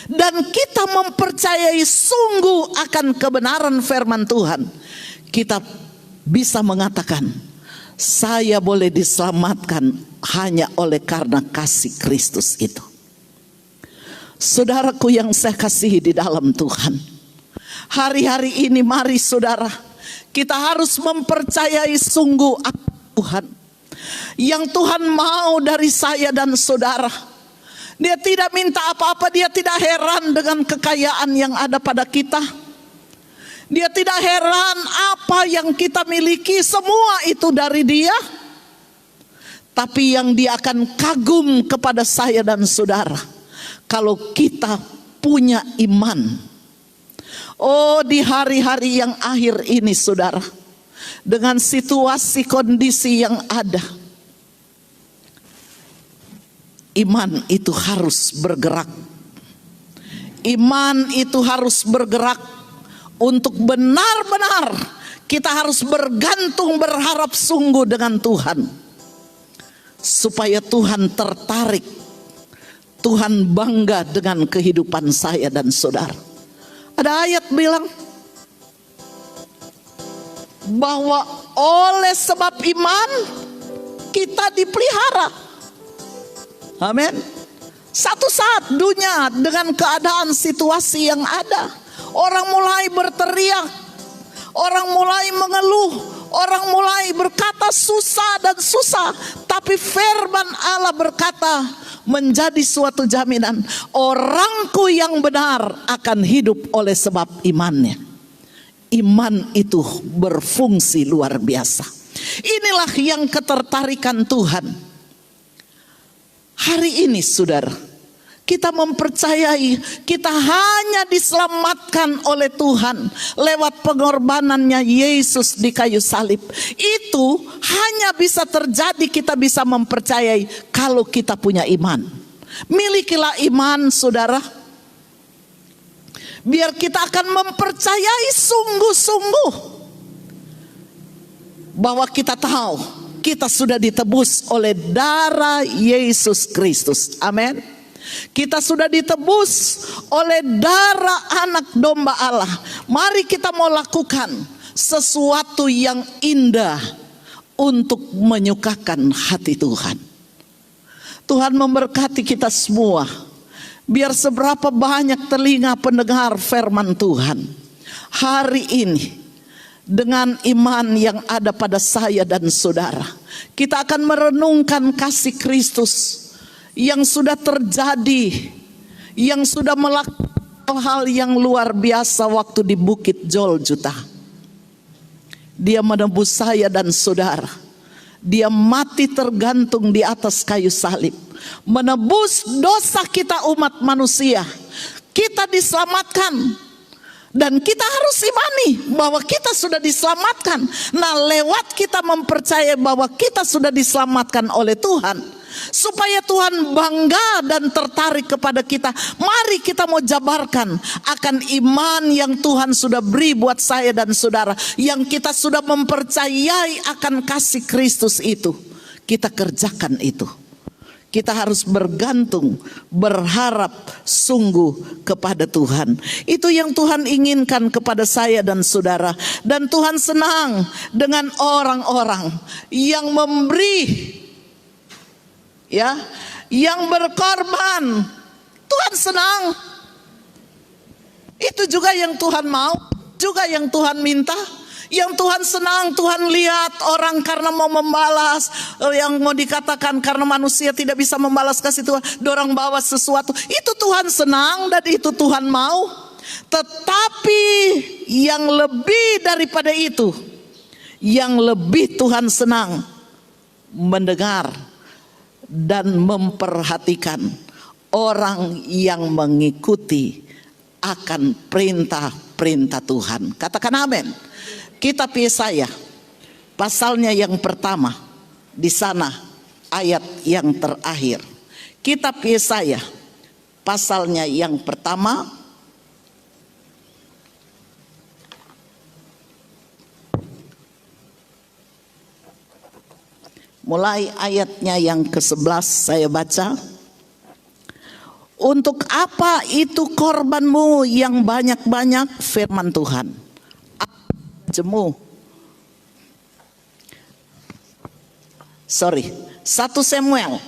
dan kita mempercayai sungguh akan kebenaran firman Tuhan, kita bisa mengatakan, saya boleh diselamatkan hanya oleh karena kasih Kristus itu. Saudaraku yang saya kasihi di dalam Tuhan, hari-hari ini mari saudara, kita harus mempercayai sungguh akan Tuhan. Yang Tuhan mau dari saya dan saudara, dia tidak minta apa-apa, dia tidak heran dengan kekayaan yang ada pada kita. Dia tidak heran apa yang kita miliki, semua itu dari dia. Tapi yang dia akan kagum kepada saya dan saudara, kalau kita punya iman. Oh, di hari-hari yang akhir ini saudara, dengan situasi kondisi yang ada, iman itu harus bergerak. Iman itu harus bergerak untuk benar-benar kita harus bergantung, berharap sungguh dengan Tuhan. Supaya Tuhan tertarik, Tuhan bangga dengan kehidupan saya dan saudara. Ada ayat bilang bahwa oleh sebab iman kita dipelihara. Amin. Satu saat dunia dengan keadaan situasi yang ada, orang mulai berteriak, orang mulai mengeluh, orang mulai berkata susah dan susah. Tapi firman Allah berkata, menjadi suatu jaminan, orangku yang benar akan hidup oleh sebab imannya. Iman itu berfungsi luar biasa. Inilah yang ketertarikan Tuhan. Hari ini saudara, kita mempercayai kita hanya diselamatkan oleh Tuhan lewat pengorbanannya Yesus di kayu salib. Itu hanya bisa terjadi, kita bisa mempercayai kalau kita punya iman. Milikilah iman saudara, biar kita akan mempercayai sungguh-sungguh bahwa kita tahu kita sudah ditebus oleh darah Yesus Kristus. Amin. Kita sudah ditebus oleh darah anak domba Allah. Mari kita mau lakukan sesuatu yang indah untuk menyukakan hati Tuhan. Tuhan memberkati kita semua. Biar seberapa banyak telinga pendengar firman Tuhan hari ini, dengan iman yang ada pada saya dan saudara. Kita akan merenungkan kasih Kristus yang sudah terjadi, yang sudah melakukan hal yang luar biasa waktu di Bukit Golgota. Dia menebus saya dan saudara. Dia mati tergantung di atas kayu salib, menebus dosa kita umat manusia. Kita diselamatkan. Dan kita harus imani bahwa kita sudah diselamatkan. Nah, lewat kita mempercayai bahwa kita sudah diselamatkan oleh Tuhan, supaya Tuhan bangga dan tertarik kepada kita, mari kita mau jabarkan akan iman yang Tuhan sudah beri buat saya dan saudara, yang kita sudah mempercayai akan kasih Kristus itu. Kita kerjakan itu. Kita harus bergantung, berharap sungguh kepada Tuhan. Itu yang Tuhan inginkan kepada saya dan saudara. Dan Tuhan senang dengan orang-orang yang memberi, ya, yang berkorban. Tuhan senang. Itu juga yang Tuhan mau, juga yang Tuhan minta. Yang Tuhan senang, Tuhan lihat orang karena mau membalas, yang mau dikatakan karena manusia tidak bisa membalas kasih Tuhan, dorang bawa sesuatu. Itu Tuhan senang dan itu Tuhan mau. Tetapi yang lebih daripada itu, yang lebih Tuhan senang mendengar dan memperhatikan orang yang mengikuti akan perintah-perintah Tuhan. Katakan amin. Kitab Yesaya pasalnya yang pertama, di sana ayat yang terakhir. Kitab Yesaya pasalnya yang pertama, mulai ayatnya yang ke-11 saya baca. Untuk apa itu korbanmu yang banyak-banyak, firman Tuhan? Jemu. 1 Samuel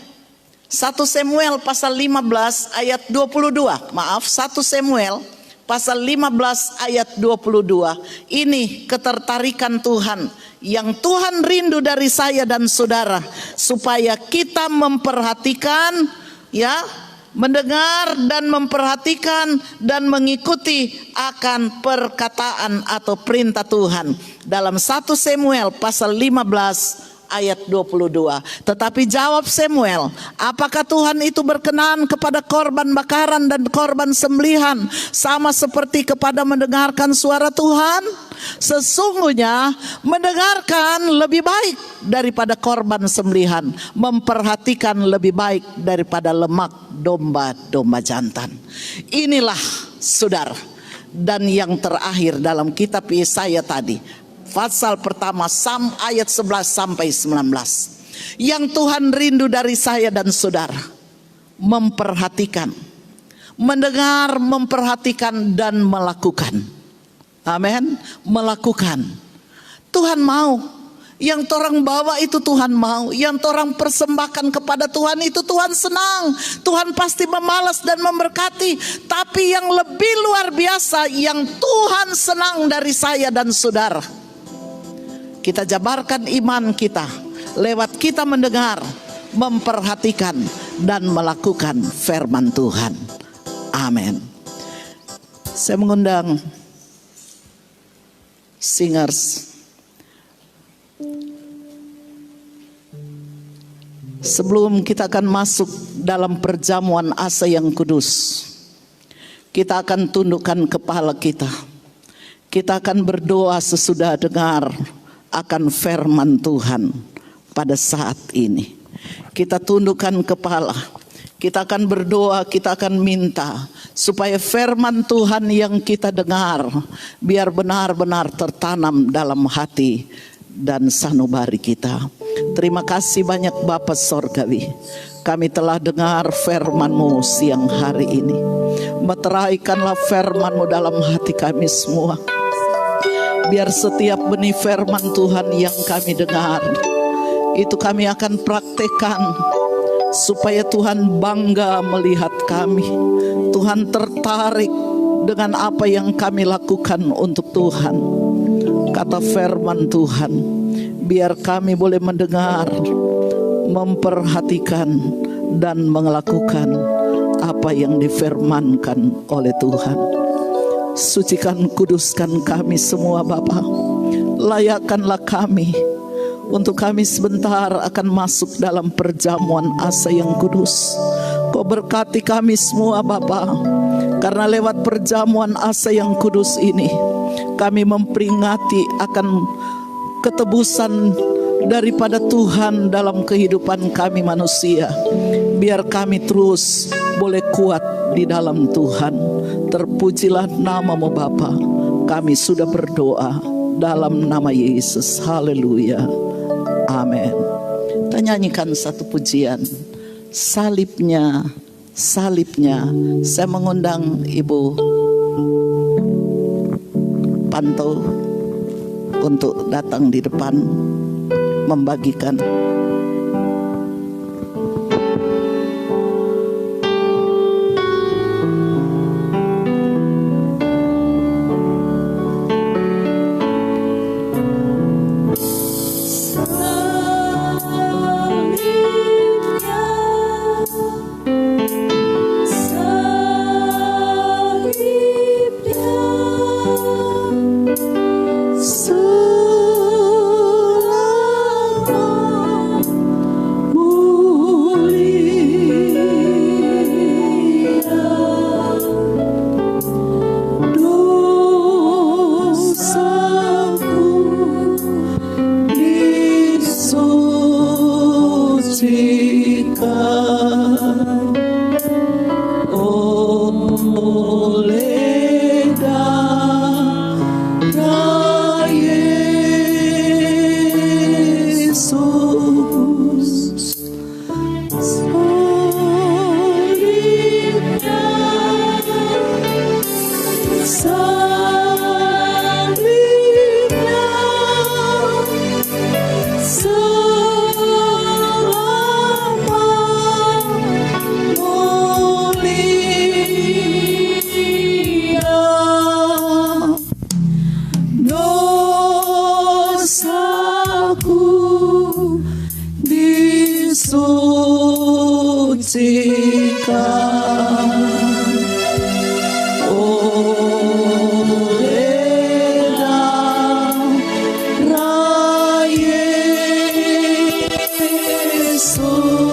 pasal 15 ayat 22. Maaf, 1 Samuel pasal 15 ayat 22. Ini ketertarikan Tuhan yang Tuhan rindu dari saya dan saudara, supaya kita memperhatikan, ya, mendengar dan memperhatikan dan mengikuti akan perkataan atau perintah Tuhan. Dalam 1 Samuel pasal 15 ayat 22. Tetapi jawab Samuel, apakah Tuhan itu berkenan kepada korban bakaran dan korban sembelihan sama seperti kepada mendengarkan suara Tuhan? Sesungguhnya mendengarkan lebih baik daripada korban sembelihan, memperhatikan lebih baik daripada lemak domba-domba jantan. Inilah saudara, dan yang terakhir dalam kitab Yesaya tadi, pasal pertama ayat 11 sampai 19. Yang Tuhan rindu dari saya dan saudara, memperhatikan, mendengar, memperhatikan dan melakukan. Amin. Melakukan. Tuhan mau. Yang orang bawa itu Tuhan mau. Yang orang persembahkan kepada Tuhan itu Tuhan senang. Tuhan pasti memalas dan memberkati. Tapi yang lebih luar biasa, yang Tuhan senang dari saya dan saudara, kita jabarkan iman kita lewat kita mendengar, memperhatikan dan melakukan firman Tuhan. Amin. Saya mengundang singers. Sebelum kita akan masuk dalam perjamuan asa yang kudus, kita akan tundukkan kepala kita. Kita akan berdoa sesudah dengar akan firman Tuhan pada saat ini. Kita tundukkan kepala. Kita akan berdoa, kita akan minta supaya firman Tuhan yang kita dengar biar benar-benar tertanam dalam hati dan sanubari kita. Terima kasih banyak Bapa Sorgawi. Kami telah dengar firman-Mu siang hari ini. Meteraikanlah firman-Mu dalam hati kami semua. Biar setiap benih firman Tuhan yang kami dengar, itu kami akan praktekkan, supaya Tuhan bangga melihat kami. Tuhan tertarik dengan apa yang kami lakukan untuk Tuhan. kata firman Tuhan. Biar kami boleh mendengar, memperhatikan, dan melakukan apa yang difirmankan oleh Tuhan. Sucikan, kuduskan kami semua Bapa. Layakkanlah kami untuk kami sebentar akan masuk dalam perjamuan asa yang kudus. Kau berkati kami semua Bapa, karena lewat perjamuan asa yang kudus ini kami memperingati akan ketebusan daripada Tuhan dalam kehidupan kami manusia. Biar kami terus boleh kuat di dalam Tuhan. Terpujilah namamu Bapa. Kami sudah berdoa dalam nama Yesus. Haleluya. Amin. Kita nyanyikan satu pujian. Salibnya, salibnya. Saya mengundang Ibu Panto untuk datang di depan membagikan.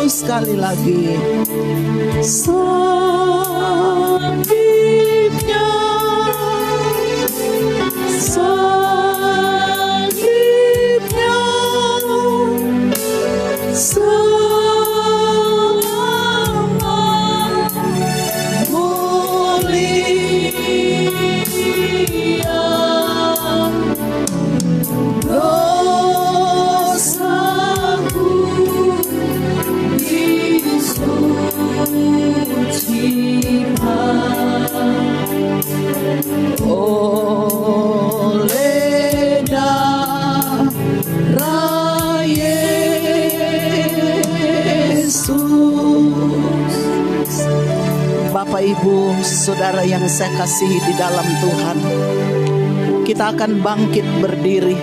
Sekali lagi, salibnya, salibnya, selama mulia dosaku oleh darah Yesus. Bapak Ibu Saudara yang saya kasihi di dalam Tuhan, kita akan bangkit berdiri.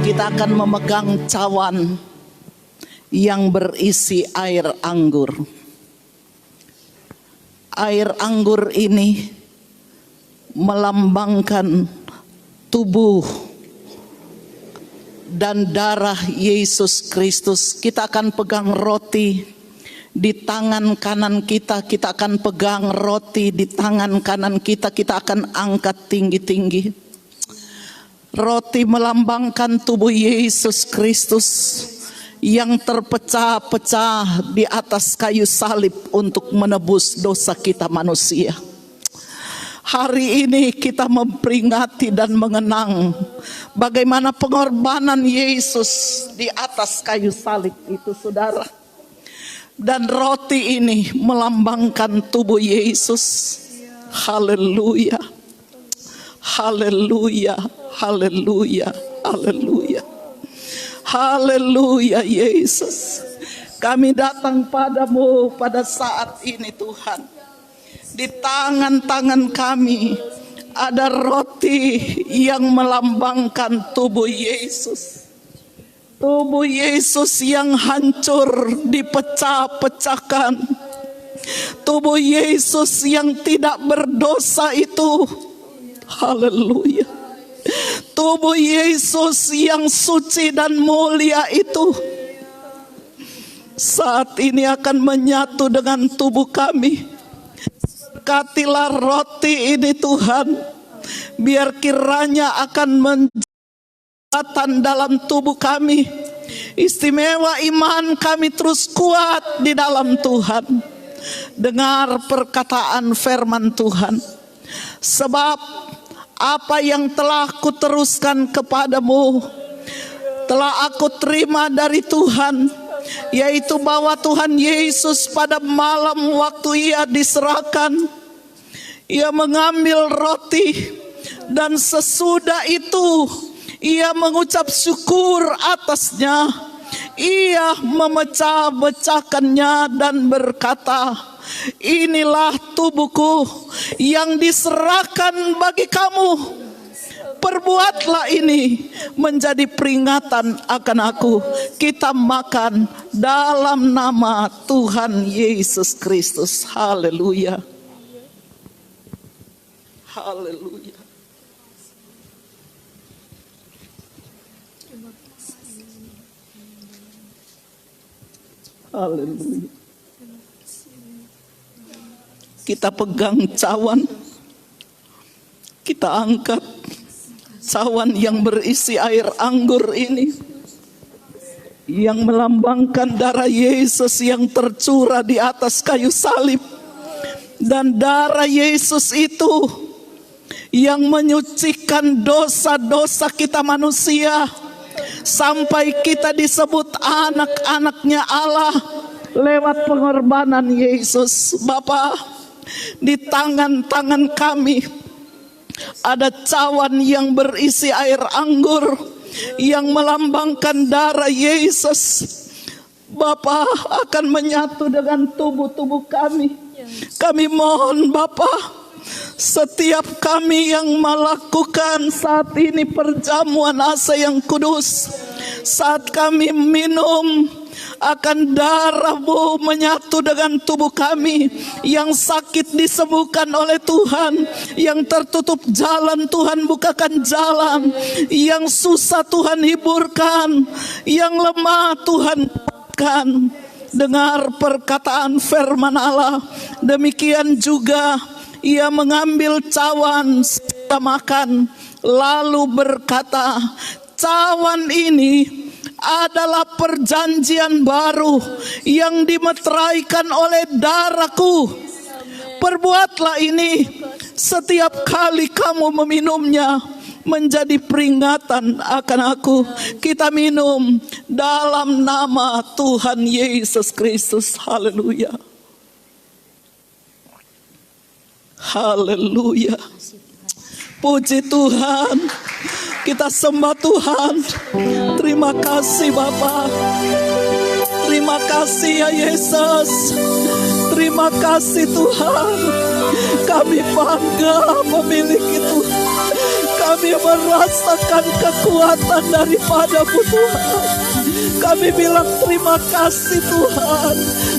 Kita akan memegang cawan yang berisi air anggur. Air anggur ini melambangkan tubuh dan darah Yesus Kristus. Kita akan pegang roti di tangan kanan kita. Kita akan pegang roti di tangan kanan kita. Kita akan angkat tinggi-tinggi. Roti melambangkan tubuh Yesus Kristus yang terpecah-pecah di atas kayu salib untuk menebus dosa kita manusia. Hari ini kita memperingati dan mengenang bagaimana pengorbanan Yesus di atas kayu salib itu, saudara. Dan roti ini melambangkan tubuh Yesus. Haleluya, haleluya, haleluya, haleluya. Haleluya Yesus. Kami datang padamu pada saat ini Tuhan. Di tangan-tangan kami ada roti yang melambangkan tubuh Yesus. Tubuh Yesus yang hancur dipecah-pecahkan. Tubuh Yesus yang tidak berdosa itu. Haleluya. Tubuh Yesus yang suci dan mulia itu saat ini akan menyatu dengan tubuh kami. Berkatilah roti ini Tuhan, biar kiranya akan menjadi dalam tubuh kami. Istimewa iman kami terus kuat di dalam Tuhan. Dengar perkataan firman Tuhan. Sebab apa yang telah kuteruskan kepadamu telah aku terima dari Tuhan, yaitu bahwa Tuhan Yesus pada malam waktu ia diserahkan, ia mengambil roti dan sesudah itu ia mengucap syukur atasnya. Ia memecah-mecahkannya dan berkata, inilah tubuhku yang diserahkan bagi kamu. Perbuatlah ini menjadi peringatan akan aku. Kita makan dalam nama Tuhan Yesus Kristus. Haleluya. Haleluya. Haleluya. Kita pegang cawan, kita angkat cawan yang berisi air anggur ini, yang melambangkan darah Yesus yang tercurah di atas kayu salib. Dan darah Yesus itu yang menyucikan dosa-dosa kita manusia, sampai kita disebut anak-anaknya Allah lewat pengorbanan Yesus. Bapa, di tangan-tangan kami ada cawan yang berisi air anggur yang melambangkan darah Yesus. Bapa akan menyatu dengan tubuh-tubuh kami. Kami mohon Bapa, setiap kami yang melakukan saat ini perjamuan asa yang kudus, saat kami minum akan darah-Mu menyatu dengan tubuh kami. Yang sakit disembuhkan oleh Tuhan, yang tertutup jalan Tuhan bukakan jalan, yang susah Tuhan hiburkan, yang lemah Tuhan kuatkan. Dengar perkataan firman Allah. Demikian juga ia mengambil cawan setelah makan, lalu berkata, cawan ini adalah perjanjian baru yang dimeteraikan oleh darahku. Perbuatlah ini setiap kali kamu meminumnya menjadi peringatan akan aku. Kita minum dalam nama Tuhan Yesus Kristus. Haleluya. Haleluya. Puji Tuhan. Kita sembah Tuhan. Terima kasih Bapa. Terima kasih ya Yesus. Terima kasih Tuhan. Kami bangga memiliki Tuhan. Kami merasakan kekuatan daripada-Mu Tuhan. Kami bilang terima kasih Tuhan.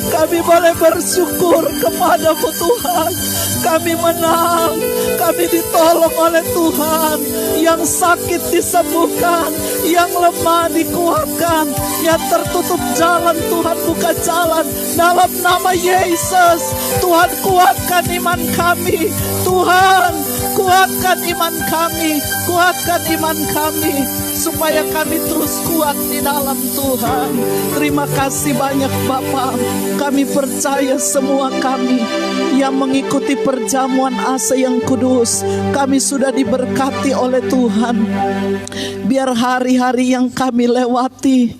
Kami boleh bersyukur kepada-Mu Tuhan. Kami menang. Kami ditolong oleh Tuhan. Yang sakit disembuhkan, yang lemah dikuatkan, yang tertutup jalan Tuhan buka jalan. Dalam nama Yesus, Tuhan kuatkan iman kami. Tuhan kuatkan iman kami, kuatkan iman kami, supaya kami terus kuat di dalam Tuhan. Terima kasih banyak Bapa. Kami percaya semua kami yang mengikuti perjamuan asa yang kudus, kami sudah diberkati oleh Tuhan. Biar hari-hari yang kami lewati,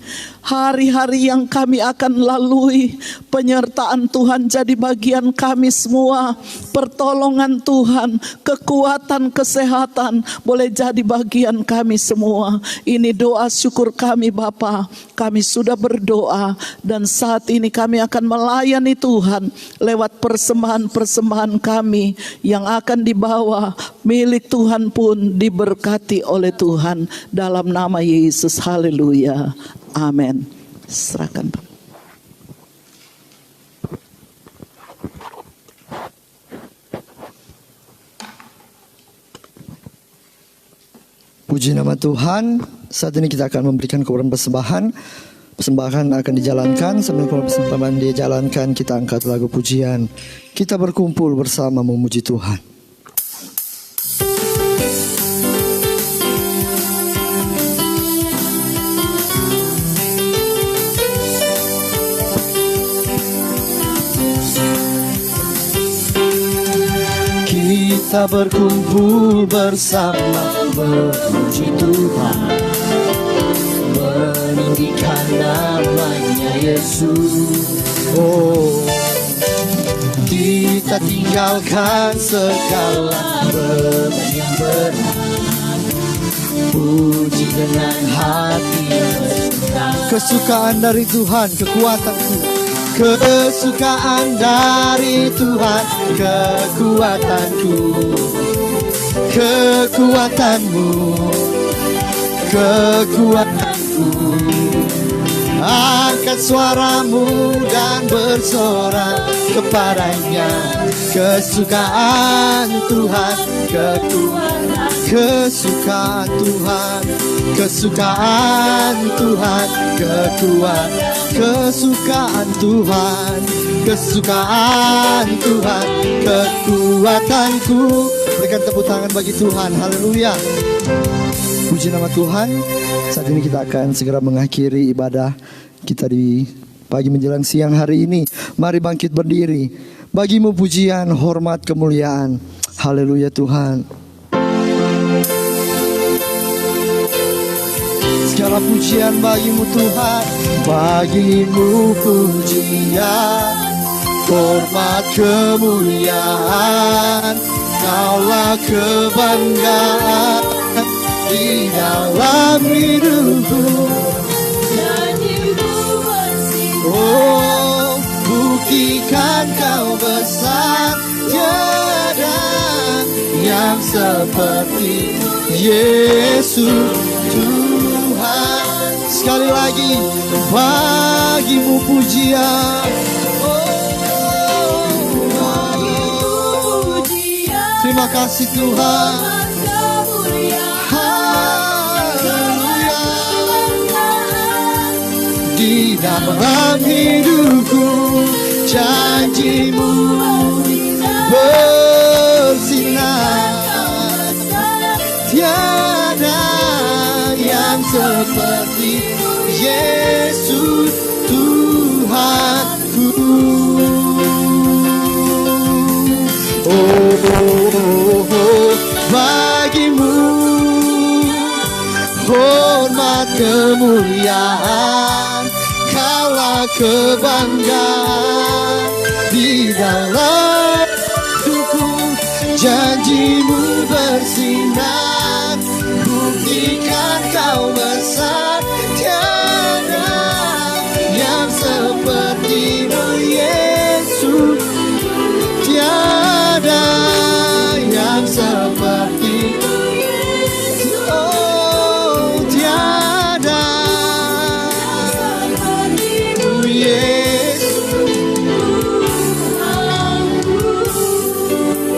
hari-hari yang kami akan lalui, penyertaan Tuhan jadi bagian kami semua. Pertolongan Tuhan, kekuatan, kesehatan boleh jadi bagian kami semua. Ini doa syukur kami Bapa. Kami sudah berdoa dan saat ini kami akan melayani Tuhan lewat persembahan-persembahan kami yang akan dibawa. Milik Tuhan pun diberkati oleh Tuhan dalam nama Yesus. Haleluya. Amin. Serahkan Pak. Puji nama Tuhan. Saat ini kita akan memberikan korban persembahan. Persembahan akan dijalankan. Sambil korban persembahan dijalankan, kita angkat lagu pujian. Kita berkumpul bersama memuji Tuhan. Kita berkumpul bersama memuji Tuhan, meninggikan namanya Yesus. Oh, kita tinggalkan segala beban yang berat, puji dengan hati bersenang. kesukaan dari Tuhan, kekuatanku. Kesukaan dari Tuhan, kekuatanku. Kekuatanmu, kekuatanku. Angkat suaramu dan bersorak kepadanya. Kesukaan Tuhan, kesukaan Tuhan, kesukaan Tuhan, kesukaan Tuhan, kesukaan Tuhan, kekuatanku. Berikan tepuk tangan bagi Tuhan. Haleluya. Puji nama Tuhan. Saat ini kita akan segera mengakhiri ibadah kita di pagi menjelang siang hari ini. Mari bangkit berdiri. Bagimu pujian, hormat, kemuliaan. Haleluya Tuhan. Segala pujian bagimu Tuhan. Bagimu pujian, hormat, kemuliaan. Kaulah kebanggaan di dalam hidupku. Oh, buktikan kau besar, tiada yang seperti Yesus Tuhan. Sekali lagi, bagimu pujian. Terima kasih Tuhan. Haleluya. Di dalam hidupku janjimu bersinar. Tiada yang seperti Yesus Tuhanku. Bagimu hormat, kemuliaan, kaulah kebanggaan di dalam hidupku. Janjimu bersinar, buktikan kau besar, tiada yang seperti-Mu Yesus. Tiada yang seperti, oh tiada Yesus.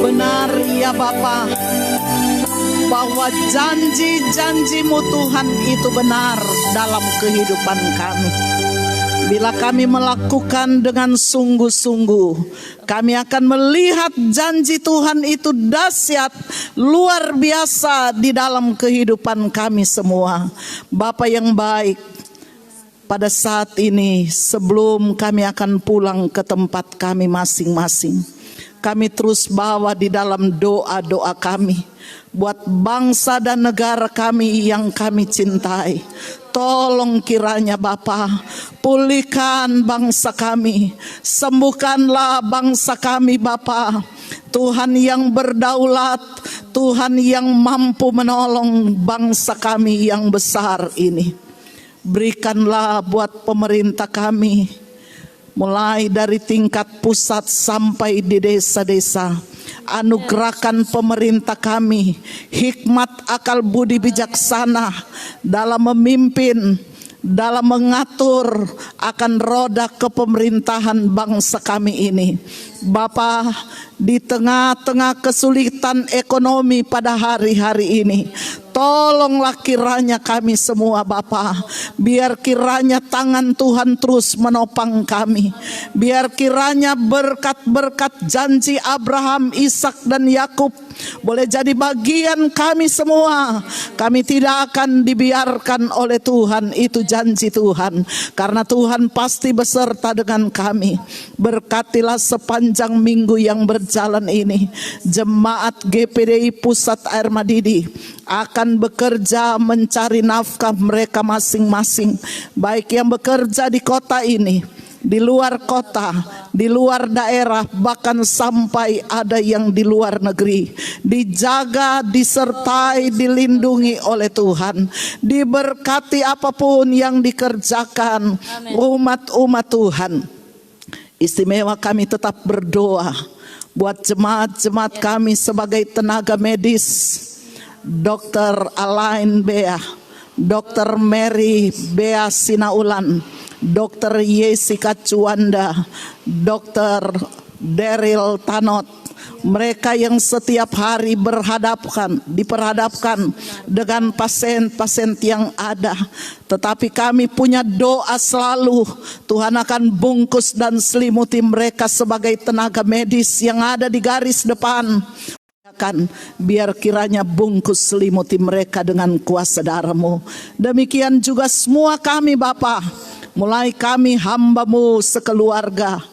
Benar ya Bapa, bahwa janji-janji-Mu Tuhan itu benar dalam kehidupan kami. Bila kami melakukan dengan sungguh-sungguh, kami akan melihat janji Tuhan itu dahsyat, luar biasa di dalam kehidupan kami semua. Bapa yang baik, pada saat ini sebelum kami akan pulang ke tempat kami masing-masing, kami terus bawa di dalam doa-doa kami buat bangsa dan negara kami yang kami cintai. Tolong kiranya Bapa, pulihkan bangsa kami, sembuhkanlah bangsa kami Bapa. Tuhan yang berdaulat, Tuhan yang mampu menolong bangsa kami yang besar ini. Berikanlah buat pemerintah kami, mulai dari tingkat pusat sampai di desa-desa. Anugerahkan pemerintah kami hikmat, akal budi bijaksana dalam memimpin, dalam mengatur akan roda kepemerintahan bangsa kami ini. Bapa, di tengah-tengah kesulitan ekonomi pada hari-hari ini, tolonglah kiranya kami semua Bapa. Biar kiranya tangan Tuhan terus menopang kami. Biar kiranya berkat-berkat janji Abraham, Ishak dan Yakub boleh jadi bagian kami semua. Kami tidak akan dibiarkan oleh Tuhan, itu janji Tuhan. Karena Tuhan pasti beserta dengan kami. Berkatilah sepanjang minggu yang berjalan ini. Jemaat GPDI Pusat Air Madidi akan bekerja mencari nafkah mereka masing-masing. Baik yang bekerja di kota ini, di luar kota, di luar daerah, bahkan sampai ada yang di luar negeri. Dijaga, disertai, dilindungi oleh Tuhan. Diberkati apapun yang dikerjakan umat-umat Tuhan. Istimewa kami tetap berdoa buat jemaat-jemaat kami sebagai tenaga medis. Dr. Alain Bea, Dr. Mary Bea Sinaulan, Dr. Jessica Cuanda, Dr. Daryl Tanot, mereka yang setiap hari diperhadapkan dengan pasien-pasien yang ada. Tetapi kami punya doa selalu, Tuhan akan bungkus dan selimuti mereka sebagai tenaga medis yang ada di garis depan. Biar kiranya bungkus selimuti mereka dengan kuasa darah-Mu. Demikian juga semua kami Bapa, mulai kami hamba-Mu sekeluarga,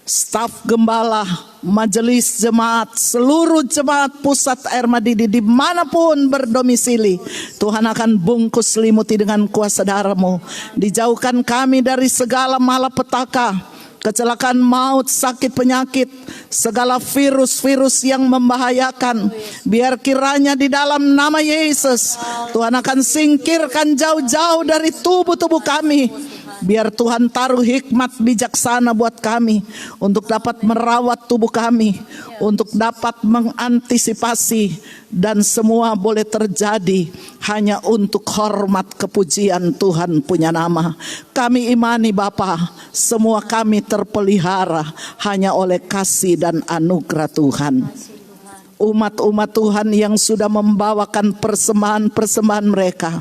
staf gembala, majelis jemaat, seluruh jemaat Pusat Air Madidi dimanapun berdomisili, Tuhan akan bungkus selimuti dengan kuasa darah-Mu. Dijauhkan kami dari segala malapetaka, kecelakaan maut, sakit penyakit, segala virus-virus yang membahayakan. Biar kiranya di dalam nama Yesus Tuhan akan singkirkan jauh-jauh dari tubuh-tubuh kami. Biar Tuhan taruh hikmat bijaksana buat kami untuk dapat merawat tubuh kami, untuk dapat mengantisipasi, dan semua boleh terjadi hanya untuk hormat kepujian Tuhan punya nama. Kami imani Bapa, semua kami terpelihara hanya oleh kasih dan anugerah Tuhan. Umat-umat Tuhan yang sudah membawakan persembahan-persembahan mereka,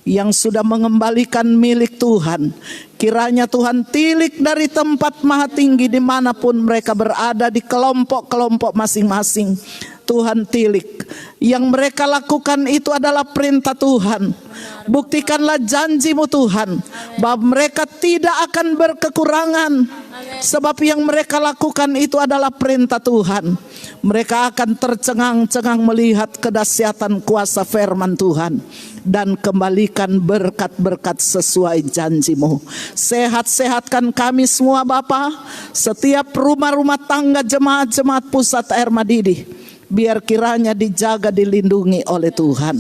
yang sudah mengembalikan milik Tuhan, kiranya Tuhan tilik dari tempat maha tinggi dimanapun mereka berada di kelompok-kelompok masing-masing. Tuhan tilik, yang mereka lakukan itu adalah perintah Tuhan. Buktikanlah janji-Mu Tuhan, bahwa mereka tidak akan berkekurangan. Sebab yang mereka lakukan itu adalah perintah Tuhan. Mereka akan tercengang-cengang melihat kedahsyatan kuasa firman Tuhan, dan kembalikan berkat-berkat sesuai janji-Mu. Sehat-sehatkan kami semua Bapa, setiap rumah-rumah tangga jemaat-jemaat Pusat Air Madidi, biar kiranya dijaga, dilindungi oleh Tuhan.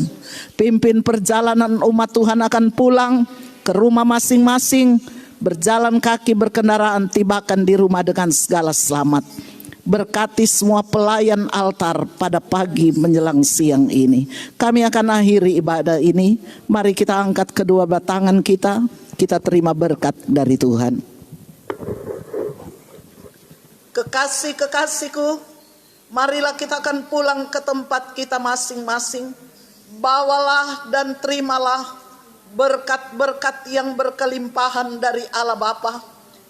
Pimpin perjalanan umat Tuhan akan pulang ke rumah masing-masing, berjalan kaki, berkendaraan, tibakan di rumah dengan segala selamat. Berkati semua pelayan altar pada pagi menjelang siang ini. Kami akan akhiri ibadah ini. Mari kita angkat kedua belah tangan kita, kita terima berkat dari Tuhan. Kekasih-kekasihku, marilah kita akan pulang ke tempat kita masing-masing. Bawalah dan terimalah berkat-berkat yang berkelimpahan dari Allah Bapa,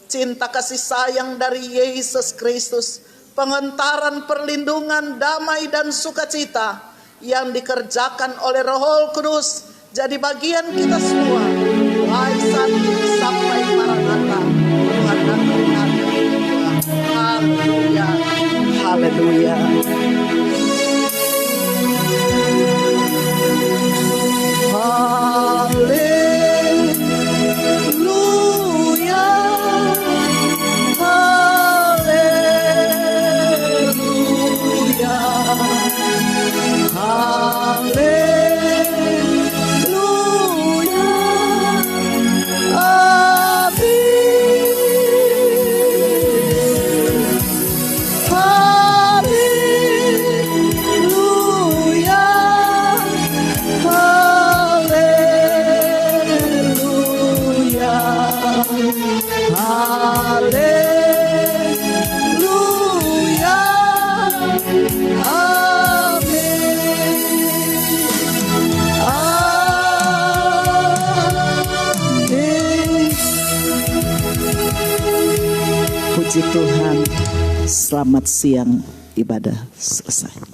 cinta kasih sayang dari Yesus Kristus, pengentaran, perlindungan, damai dan sukacita yang dikerjakan oleh Roh Kudus jadi bagian kita semua, mulai saat ini sampai Maranatha. Tuhan datang. Haleluya, haleluya. Haleluya. Puji Tuhan. Selamat siang, ibadah selesai.